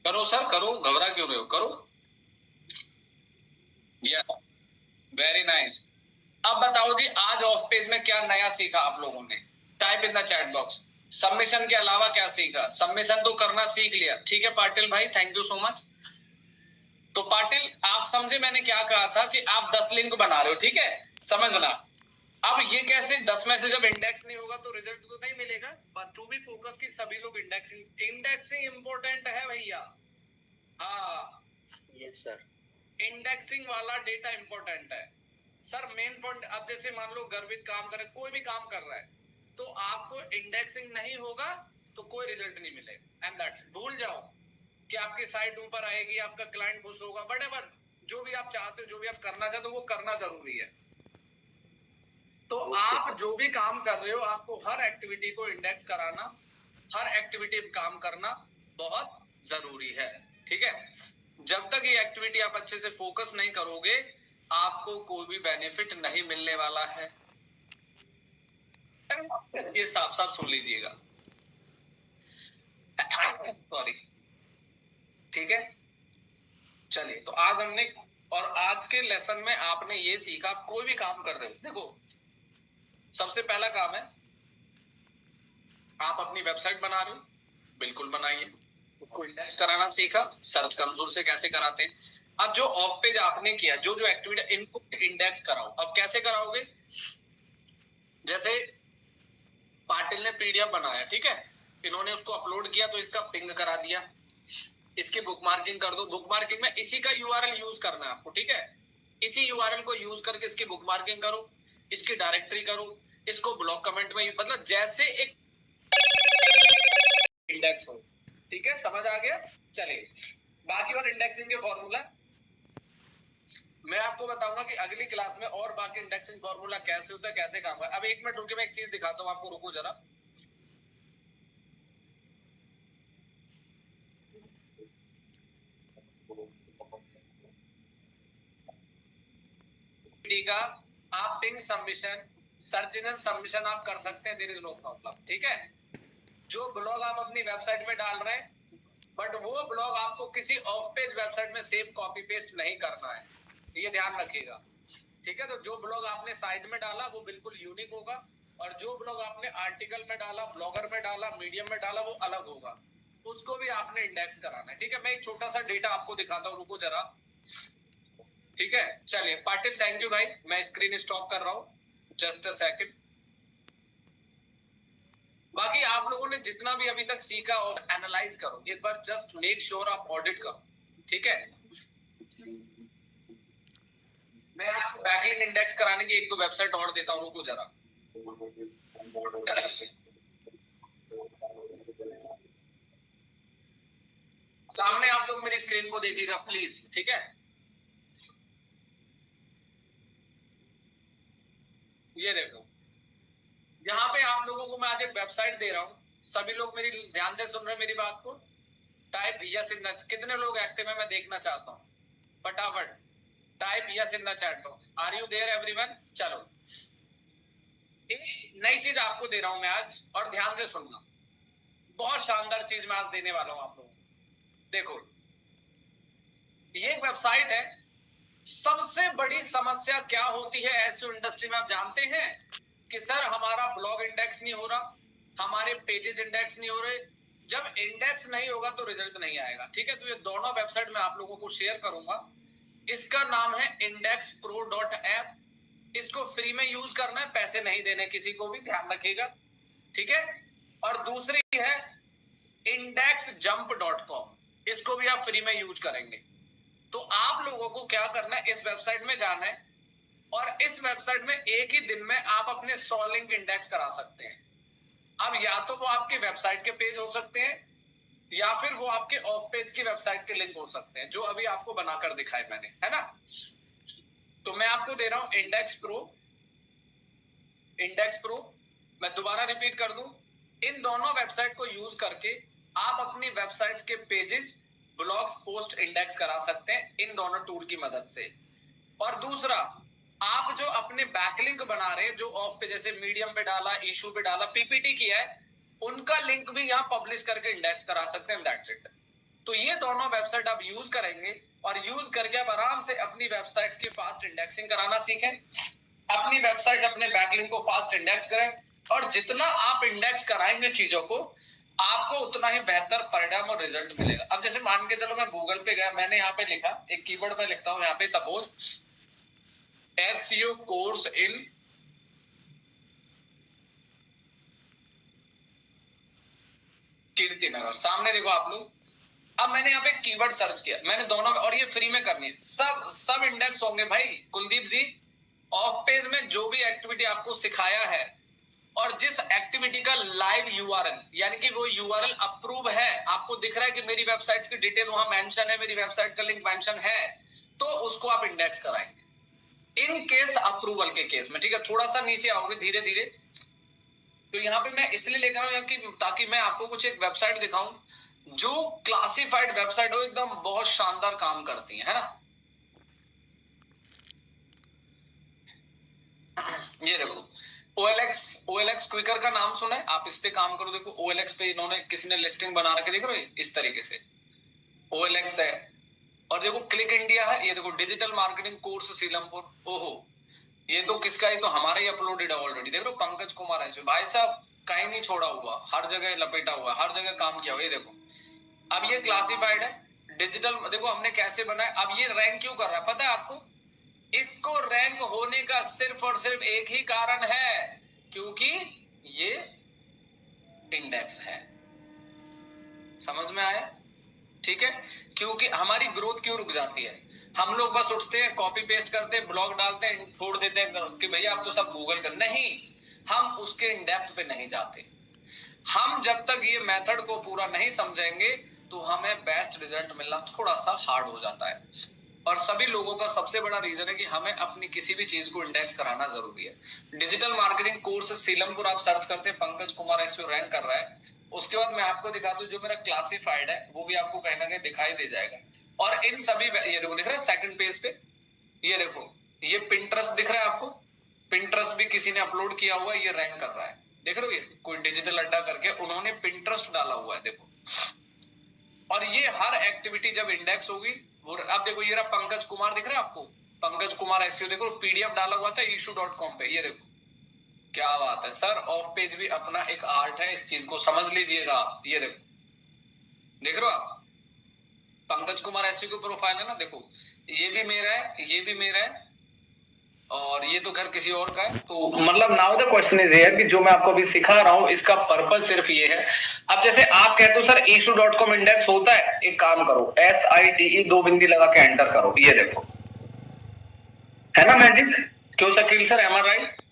करो सर करो, घबरा क्यों रहे हो, करो। Yes, very nice. अब बताओ जी, आज ऑफ पेज में क्या नया सीखा आप लोगों ने? Type in the chat box. Submission के अलावा क्या सीखा? सबमिशन तो करना सीख लिया, ठीक है पाटिल भाई, थैंक यू सो मच। तो पाटिल आप समझे मैंने क्या कहा था कि आप 10 लिंक बना रहे हो, ठीक है, समझना। अब ये कैसे, 10 में से जब इंडेक्स नहीं होगा तो रिजल्ट तो नहीं मिलेगा, बट टू बी फोकस की सभी लोग इंडेक्सिंग, इंडेक्सिंग इंपॉर्टेंट है भैया, हाँ यस सर। इंडेक्सिंग वाला डेटा इंपॉर्टेंट है सर, मेन पॉइंट। अब जैसे मान लो गर्वित काम कर रहा है, कोई भी काम कर रहा है, तो आपको जब इंडेक्सिंग नहीं होगा तो कोई रिजल्ट नहीं मिलेगा। एंड दैट्स, भूल जाओ कि आपकी साइट ऊपर आएगी, आपका क्लाइंट खुश होगा, व्हाटएवर जो भी आप चाहते हो, जो भी आप करना चाहते हो, वो करना जरूरी है। तो आप जो भी काम कर रहे हो, आपको हर एक्टिविटी को इंडेक्स कराना, हर एक्टिविटी पे काम करना बहुत जरूरी है। ठीक है, जब तक ये एक्टिविटी आप अच्छे से फोकस नहीं करोगे, आपको कोई भी बेनिफिट नहीं मिलने वाला है। ये साफ साफ सुन लीजिएगा। सॉरी, ठीक है, चलिए। तो आज हमने, और आज के लेसन में आपने ये सीखा, आप कोई भी काम कर रहे हो, देखो सबसे पहला काम है, आप अपनी वेबसाइट बना रहे हो, बिल्कुल बनाइए, उसको इंडेक्स कराना सीखा, सर्च कंसोल से कैसे कराते हैं। अब जो ऑफ पेज आपने किया, जो जो एक्टिविटी, इनको इंडेक्स कराओ। अब कैसे कराओगे, जैसे पाटिल ने पीडीएफ बनाया, ठीक है, इन्होंने उसको अपलोड किया तो इसका पिंग करा दिया, इसकी बुकमार्किंग कर दो। बुकमार्किंग में इसी का यूआरएल यूज करना है आपको, ठीक है, इसी यूआरएल को यूज करके इसकी बुकमार्किंग करो, इसकी डायरेक्टरी करो, इसको ब्लॉक कमेंट में, मतलब जैसे एक इंडेक्स हो। ठीक है, समझ आ गया। चलिए, बाकी और इंडेक्सिंग के फॉर्मूला मैं आपको बताऊंगा कि अगली क्लास में, और बाकी इंडेक्सिंग फॉर्मूला कैसे होता है, कैसे काम करता है। अब एक मिनट रुके, मैं एक चीज दिखाता हूं आपको, रुको जरा। का आप ping submission, search engine submission आप कर सकते हैं, देयर इज नो प्रॉब्लम। ठीक है, जो ब्लॉग आप अपनी वेबसाइट में डाल रहे हैं, बट वो ब्लॉग आपको किसी ऑफ पेज वेबसाइट में सेव कॉपी पेस्ट नहीं करना है, ये ध्यान रखिएगा। ठीक है, तो जो ब्लॉग आपने साइट में डाला वो बिल्कुल यूनिक होगा, और जो ब्लॉग आपने आर्टिकल में डाला, ब्लॉगर में डाला, मीडियम में डाला, वो अलग होगा, उसको भी आपने इंडेक्स कराना है। ठीक है, मैं एक छोटा सा डेटा आपको दिखाता हूँ, रुको जरा। ठीक है, चलिए पाटिल, थैंक यू भाई, मैं स्क्रीन स्टॉप कर रहा हूँ, जस्ट अ सेकंड। बाकी आप लोगों ने जितना भी अभी तक सीखा और एनालाइज करो, एक बार जस्ट मेक श्योर आप ऑडिट करो। ठीक है, मैं आपको बैकलिंक इंडेक्स कराने की एक दो वेबसाइट और देता हूँ, रुको जरा। सामने आप लोग मेरी स्क्रीन को देखिएगा प्लीज। ठीक है, ये देखो, यहाँ पे आप लोगों को मैं आज एक वेबसाइट दे रहा हूँ, सभी लोग मेरी ध्यान से सुन रहे हैं मेरी बात को। टाइप यस इन द, कितने लोग एक्टिव है मैं देखना चाहता हूँ, फटाफट type yes in the chat box. Are you there everyone? चलो, एक नई चीज आपको दे रहा हूं मैं आज, और ध्यान से सुनना, बहुत शानदार चीज मैं आज देने वाला हूं आप लोगों को। देखो, ये एक वेबसाइट है। सबसे बड़ी समस्या क्या होती है एसईओ इंडस्ट्री में, आप जानते हैं कि सर हमारा ब्लॉग इंडेक्स नहीं हो रहा, हमारे पेजेस इंडेक्स नहीं हो रहे। जब इंडेक्स नहीं होगा तो रिजल्ट नहीं आएगा। ठीक है, तो ये दोनों वेबसाइट मैं आप लोगों को शेयर करूंगा। इसका नाम है indexpro.app, इसको फ्री में यूज करना है, पैसे नहीं देने किसी को भी, ध्यान रखिएगा। ठीक है, और दूसरी है indexjump.com, इसको भी आप फ्री में यूज करेंगे। तो आप लोगों को क्या करना है, इस वेबसाइट में जाना है, और इस वेबसाइट में एक ही दिन में आप अपने 100 लिंक इंडेक्स करा सकते हैं। अब या तो वो आपके वेबसाइट के पेज हो सकते हैं, या फिर वो आपके ऑफ पेज की वेबसाइट के लिंक हो सकते हैं, जो अभी आपको बनाकर दिखाए मैंने, है ना। तो मैं आपको दे रहा हूं इंडेक्स प्रो। मैं दोबारा रिपीट कर दूं, इन दोनों वेबसाइट को यूज करके आप अपनी वेबसाइट्स के पेजेस, ब्लॉग्स, पोस्ट इंडेक्स करा सकते हैं इन दोनों टूल की मदद से। और दूसरा, आप जो अपने बैकलिंक बना रहे हैं, जो ऑफ पे जैसे मीडियम पे डाला, इशू पे डाला, पीपीटी किया है, उनका लिंक भी यहाँ पब्लिश करके इंडेक्स करा सकते हैं, दैट्स इट। तो ये दोनों वेबसाइट आप यूज करेंगे, और यूज करके आप आराम से अपनी वेबसाइट्स की फास्ट इंडेक्सिंग कराना सीखें, अपनी वेबसाइट, अपने बैकलिंक को फास्ट इंडेक्स करें, और जितना आप इंडेक्स कराएंगे चीजों को, आपको उतना ही बेहतर परिणाम और रिजल्ट मिलेगा। अब जैसे मान के चलो मैं गूगल पे गया, मैंने यहाँ पे लिखा, एक कीवर्ड में लिखता हूँ यहाँ पे, suppose SEO course in Kirtinagar, सामने देखो आप लोग। अब मैंने यहाँ पे कीवर्ड सर्च किया, मैंने दोनों, और ये फ्री में करनी है, सब इंडेक्स होंगे भाई। कुलदीप जी, ऑफ पेज में जो भी एक्टिविटी आपको सिखाया है, और जिस एक्टिविटी का लाइव यूआरएल यानी कि वो यूआरएल अप्रूव है, आपको दिख रहा है कि मेरी वेबसाइट की डिटेल वहां मेंशन है, मेरी वेबसाइट का लिंक मेंशन है, तो उसको आप इंडेक्स कराएंगे इन केस अप्रूवल के केस में। ठीक है, थोड़ा सा नीचे आओगे धीरे धीरे। तो यहाँ पे मैं इसलिए लेकर आऊं कि ताकि मैं आपको कुछ एक वेबसाइट दिखाऊं जो क्लासिफाइड वेबसाइट हो, एकदम बहुत शानदार काम करती है ना। ये देखो OLX क्विकर का नाम सुना है आप? इस पे काम करो, देखो OLX पे इन्होंने किसी ने लिस्टिंग बना रखे, देख रहे हो इस तरीके से OLX है। और देखो क्लिक इंडिया है, ये देखो डिजिटल मार्केटिंग कोर्स सीलमपुर, ओहो ये तो किसका, ये तो हमारा ही अपलोडेड है ऑलरेडी। देख रहे हो पंकज कुमार है इसमें, भाई साहब कहीं नहीं छोड़ा हुआ, हर जगह लपेटा हुआ है, हर जगह काम किया हुआ। ये देखो अब ये क्लासिफाइड है डिजिटल, देखो हमने कैसे बनाया। अब ये रैंक क्यों कर रहा है पता है आपको? इसको रैंक होने का सिर्फ और सिर्फ एक ही कारण है, क्योंकि ये इंडेक्स है। समझ में आया? ठीक है, क्योंकि हमारी ग्रोथ क्यों रुक जाती है? हम लोग बस उठते हैं, कॉपी पेस्ट करते हैं, ब्लॉग डालते हैं, छोड़ देते हैं कि भैया आप तो सब गूगल कर, नहीं, हम उसके इन डेप्थ पे नहीं जाते। हम जब तक ये मेथड को पूरा नहीं समझेंगे तो हमें बेस्ट रिजल्ट मिलना थोड़ा सा हार्ड हो जाता है। और सभी लोगों का सबसे बड़ा रीजन है कि हमें अपनी किसी भी चीज को इंडेक्स कराना जरूरी है। डिजिटल मार्केटिंग कोर्स सीलमपुर आप सर्च करते हैं, पंकज कुमार इसमें रैंक कर रहा है। उसके बाद मैं आपको दिखा दूं जो मेरा क्लासिफाइड है वो भी आपको कहीं ना कहीं दिखाई दे जाएगा। और इन सभी, ये देखो दिख रहा है सेकंड पेज पे, ये देखो ये पिंटरेस्ट दिख रहा है आपको, पिंटरेस्ट भी किसी ने अपलोड किया हुआ है, ये रैंक कर रहा है, देख रहे हो? ये कोई डिजिटल अड्डा करके उन्होंने पिंटरेस्ट डाला हुआ है, देखो। और ये हर एक्टिविटी जब इंडेक्स होगी वो, अब देखो ये रहा पंकज कुमार दिख रहा है आपको, पंकज कुमार एसईओ, देखो पीडीएफ डाला हुआ था issue.com पे, ये देखो क्या बात है सर। ऑफ पेज भी अपना एक आर्ट है, इस चीज को समझ लीजिएगा। ये देखो देख रहे हो आप, पंकज कुमार एसईओ की प्रोफाइल है ना, देखो ये भी मेरा है, ये भी मेरा है, और ये तो खैर किसी और का है। तो मतलब now the question is here कि जो मैं आपको अभी सिखा रहा हूं इसका पर्पस सिर्फ ये है। अब जैसे आप कहते हो सर issue.com इंडेक्स होता है, एक काम करो SITE 2 बिंदी लगा के एंटर करो, ये देखो है ना मैजिक। क्यों Shakeel sir, am are right?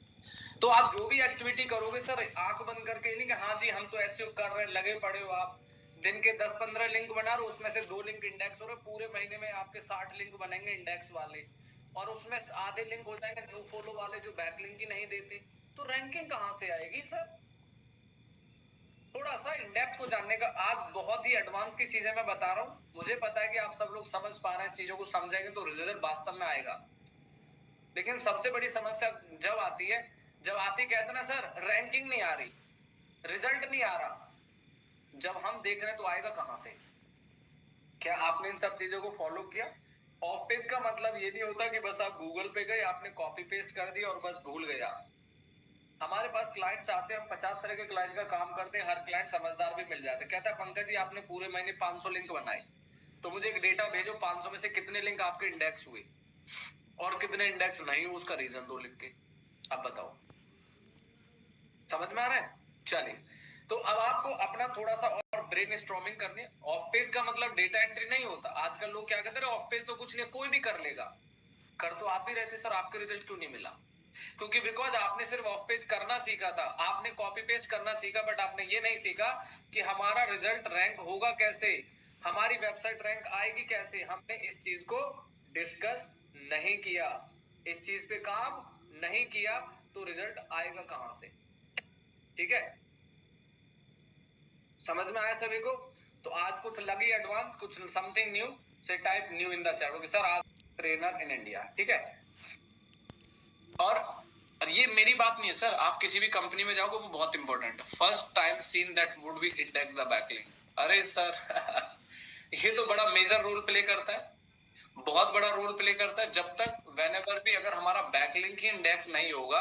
तो आप जो भी एक्टिविटी करोगे सर आंख बंद करके नहीं कि हाँ जी हम तो एसईओ कर रहे हैं, लगे पड़े हो आप, दिन के 10-15 लिंक बना रहे हो, उसमें से 2 लिंक इंडेक्स हो रहे, पूरे महीने में आपके 60 लिंक बनेंगे इंडेक्स वाले, और उसमें आधे लिंक हो जाएंगे नो फॉलो वाले जो बैक लिंक ही नहीं देते, तो रैंकिंग कहां से आएगी सर? थोड़ा सा इंडेप्थ को जानने का, आज बहुत ही एडवांस की चीजें मैं बता रहा हूँ, मुझे पता है कि आप सब लोग समझ पा रहे हैं, चीजों को समझेंगे तो रिजल्ट वास्तव में आएगा। लेकिन सबसे बड़ी समस्या जब आती है, जब आती कहते ना सर रैंकिंग नहीं आ रही, रिजल्ट नहीं आ रहा, जब हम देख रहे हैं तो आएगा कहां से? क्या आपने इन सब चीजों को फॉलो किया? ऑफ पेज का मतलब ये नहीं होता कि बस आप गूगल पे गए, आपने कॉपी पेस्ट कर दिया और बस भूल गया। हमारे पास क्लाइंट्स आते हैं, हम 50 तरह के क्लाइंट का काम करते हैं, हर क्लाइंट समझदार भी मिल जाते हैं। कहता है पंकज जी आपने पूरे महीने 500 लिंक बनाए, तो मुझे एक डेटा भेजो 500 में से कितने लिंक आपके इंडेक्स हुए और कितने इंडेक्स नहीं हुए, उसका रीजन दो लिख के। अब बताओ, समझ में आ रहा है? चलिए, तो अब आपको अपना थोड़ा सा और ब्रेन स्ट्रॉमिंग करनी है। ऑफ पेज का मतलब डेटा एंट्री नहीं होता। आजकल लोग क्या कहते हैं, ऑफ पेज तो कुछ नहीं, कोई भी कर लेगा। कर तो आप ही रहते सर, आपके रिजल्ट क्यों नहीं मिला? क्योंकि बिकॉज आपने सिर्फ ऑफ पेज करना सीखा था, आपने कॉपी पेस्ट करना सीखा, बट आपने ये नहीं सीखा कि हमारा रिजल्ट रैंक होगा कैसे, हमारी वेबसाइट रैंक आएगी कैसे। हमने इस चीज को डिस्कस नहीं किया, इस चीज पे काम नहीं किया, तो रिजल्ट आएगा कहां से? ठीक है, समझ में आया सभी को? तो आज कुछ लगी एडवांस, कुछ समथिंग न्यू, से type new in the chat कि सर आज ट्रेनर इन इंडिया, ठीक है। और ये मेरी बात नहीं है सर, आप किसी भी कंपनी में जाओगे वो बहुत इंपॉर्टेंट है। First time seen that would be index the backlink, अरे सर ये तो बड़ा मेजर रोल प्ले करता है, बहुत बड़ा रोल प्ले करता है। जब तक व्हेनेवर भी अगर हमारा बैकलिंक ही इंडेक्स नहीं होगा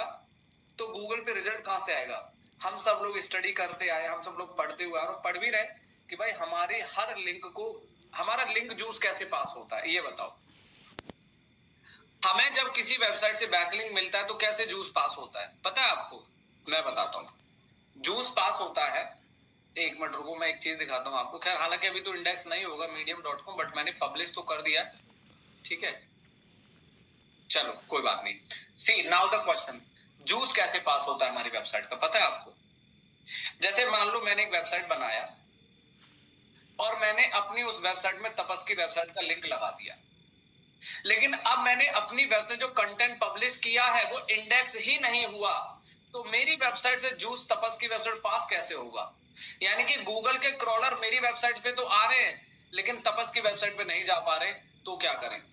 तो गूगल पे रिजल्ट कहां से आएगा? हम सब लोग स्टडी करते आए, हम सब लोग पढ़ते हुए और पढ़ भी रहे कि भाई हमारे हर लिंक को, हमारा लिंक जूस कैसे पास होता है, ये बताओ। हमें जब किसी वेबसाइट से बैकलिंक मिलता है तो कैसे जूस पास होता है पता है आपको? मैं बताता हूँ। जूस पास होता है, एक मिनट रुको, मैं एक चीज दिखाता हूँ आपको। खैर हालांकि अभी तो इंडेक्स नहीं होगा medium.com, बट मैंने पब्लिश तो कर दिया, ठीक है, चलो कोई बात नहीं। सी नाउ द क्वेश्चन, जूस कैसे पास होता है हमारी वेबसाइट का, पता है आपको? जैसे मान लो मैंने एक वेबसाइट बनाया और मैंने अपनी उस वेबसाइट में तपस की वेबसाइट का लिंक लगा दिया, लेकिन अब मैंने अपनी वेबसाइट जो कंटेंट पब्लिश किया है वो इंडेक्स ही नहीं हुआ, तो मेरी वेबसाइट से जूस तपस की वेबसाइट पास कैसे होगा? यानी कि गूगल के क्रॉलर मेरी वेबसाइट पे तो आ रहे हैं लेकिन तपस की वेबसाइट पे नहीं जा पा रहे, तो क्या करेंगे?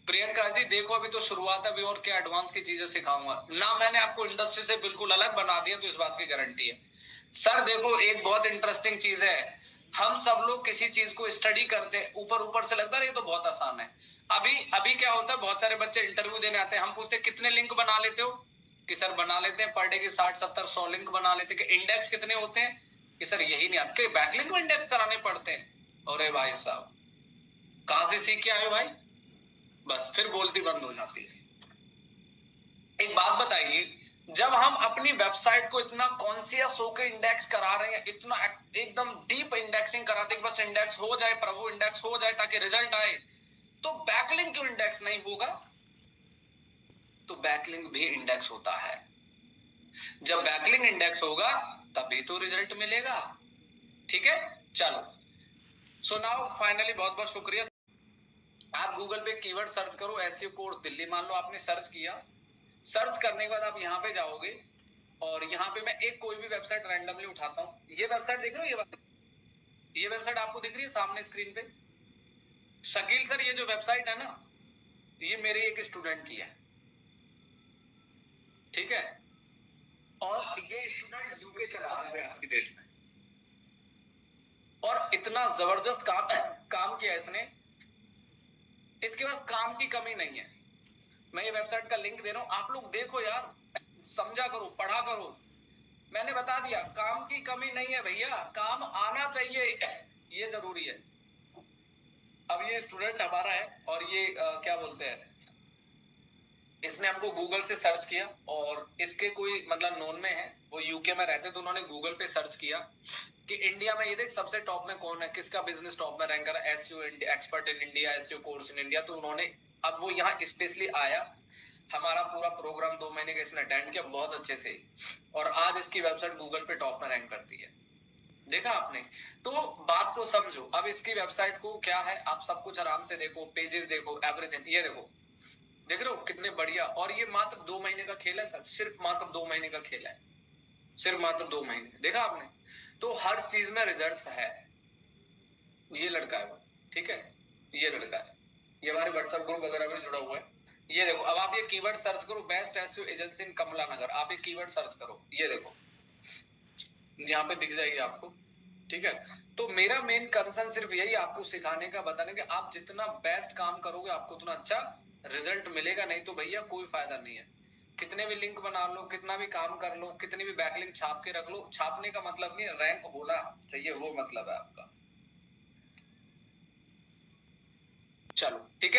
प्रियंका जी देखो, अभी तो शुरुआत है, अभी और क्या एडवांस की चीजें सिखाऊंगा ना। मैंने आपको इंडस्ट्री से बिल्कुल अलग बना दिया तो इस बात की गारंटी है। सर देखो, एक बहुत इंटरेस्टिंग चीज है, हम सब लोग किसी चीज को स्टडी करते हैं, ऊपर ऊपर से लगता है ये तो बहुत आसान है। अभी अभी क्या होता है, बहुत सारे बच्चे इंटरव्यू देने आते हैं, हम पूछते हैं कितने लिंक बना लेते हो, कि सर बना लेते हैं पर डे की 60-70-100 लिंक बना लेते हैं। कि इंडेक्स कितने होते हैं, कि सर यही नहीं आता। बैकलिंक में इंडेक्स कराने पड़ते हैं। अरे भाई साहब, कहां से सीख के आए हो भाई? बस फिर बोलती बंद हो जाती है। एक बात बताइए, जब हम अपनी वेबसाइट को इतना कॉन्शियस होकर इंडेक्स करा रहे हैं, इतना एकदम डीप इंडेक्सिंग कराते हैं, बस इंडेक्स हो जाए प्रभु, इंडेक्स हो जाए ताकि रिजल्ट आए, तो बैकलिंक क्यों इंडेक्स नहीं होगा? तो बैकलिंक भी इंडेक्स होता है। जब बैकलिंक इंडेक्स होगा तभी तो रिजल्ट मिलेगा। ठीक है, चलो। सो नाउ फाइनली बहुत बहुत शुक्रिया। आप गूगल पे कीवर्ड सर्च करो, एसईओ कोर्स दिल्ली, मान लो आपने सर्च किया, सर्च करने के बाद आप यहाँ पे जाओगे और यहाँ पे मैं एक कोई भी वेबसाइट रैंडमली उठाता हूँ। ये वेबसाइट देख रहे हो, ये वेबसाइट आपको दिख रही है सामने स्क्रीन पे? शकील सर, ये जो वेबसाइट है ना, ये मेरे एक स्टूडेंट की है, ठीक है? और ये स्टूडेंट यूके चला रहा है आज की डेट में, और इतना जबरदस्त काम किया इसने, इसके पास काम की कमी नहीं है। मैं ये वेबसाइट का लिंक दे रहा हूं, आप लोग देखो यार, समझा करो, पढ़ा करो। मैंने बता दिया, काम की कमी नहीं है भैया, काम आना चाहिए, ये जरूरी है। अब ये स्टूडेंट हमारा है और ये क्या बोलते हैं, इसने हमको गूगल से सर्च किया और इसके कोई मतलब नोन में है, वो यूके में रहते, तो उन्होंने गूगल पे सर्च किया कि इंडिया में ये देख सबसे टॉप में कौन है, किसका बिजनेस टॉप में रैंक कर रहा है, SEO expert in India, SEO course in India. तो उन्होंने, अब वो यहाँ स्पेशली आया, हमारा पूरा प्रोग्राम 2 महीने का इसने अटेंड किया बहुत अच्छे से, और आज इसकी वेबसाइट गूगल पे टॉप में रैंक करती है। देखा आपने? तो बात को समझो। अब इसकी वेबसाइट को क्या है, आप सब कुछ आराम से देखो, पेजेस देखो, एवरीथिंग, ये देखो, देख रहे हो कितने बढ़िया। और ये मात्र 2 महीने का खेल है सर, सिर्फ मात्र 2 महीने का खेल है, सिर्फ मात्र 2 महीने। देखा आपने? तो हर चीज में रिजल्ट्स है। ये लड़का है वो, ठीक है, ये लड़का है, ये हमारे व्हाट्सएप ग्रुप वगैरह में जुड़ा हुआ है। ये देखो, अब आप ये कीवर्ड सर्च करो, बेस्ट एसईओ एजेंसी इन कमला नगर, आप ये कीवर्ड सर्च करो, ये देखो यहाँ पे दिख जाएगी आपको, ठीक है? तो मेरा मेन कंसर्न सिर्फ यही आपको सिखाने का, बताने का, आप जितना बेस्ट काम करोगे आपको उतना अच्छा रिजल्ट मिलेगा, नहीं तो भैया कोई फायदा नहीं है। कितने भी लिंक बना लो, कितना भी काम कर लो, कितनी भी बैकलिंक छाप के रख लो, छापने का मतलब नहीं है, रैंक होना चाहिए, वो मतलब है आपका। चलो ठीक है।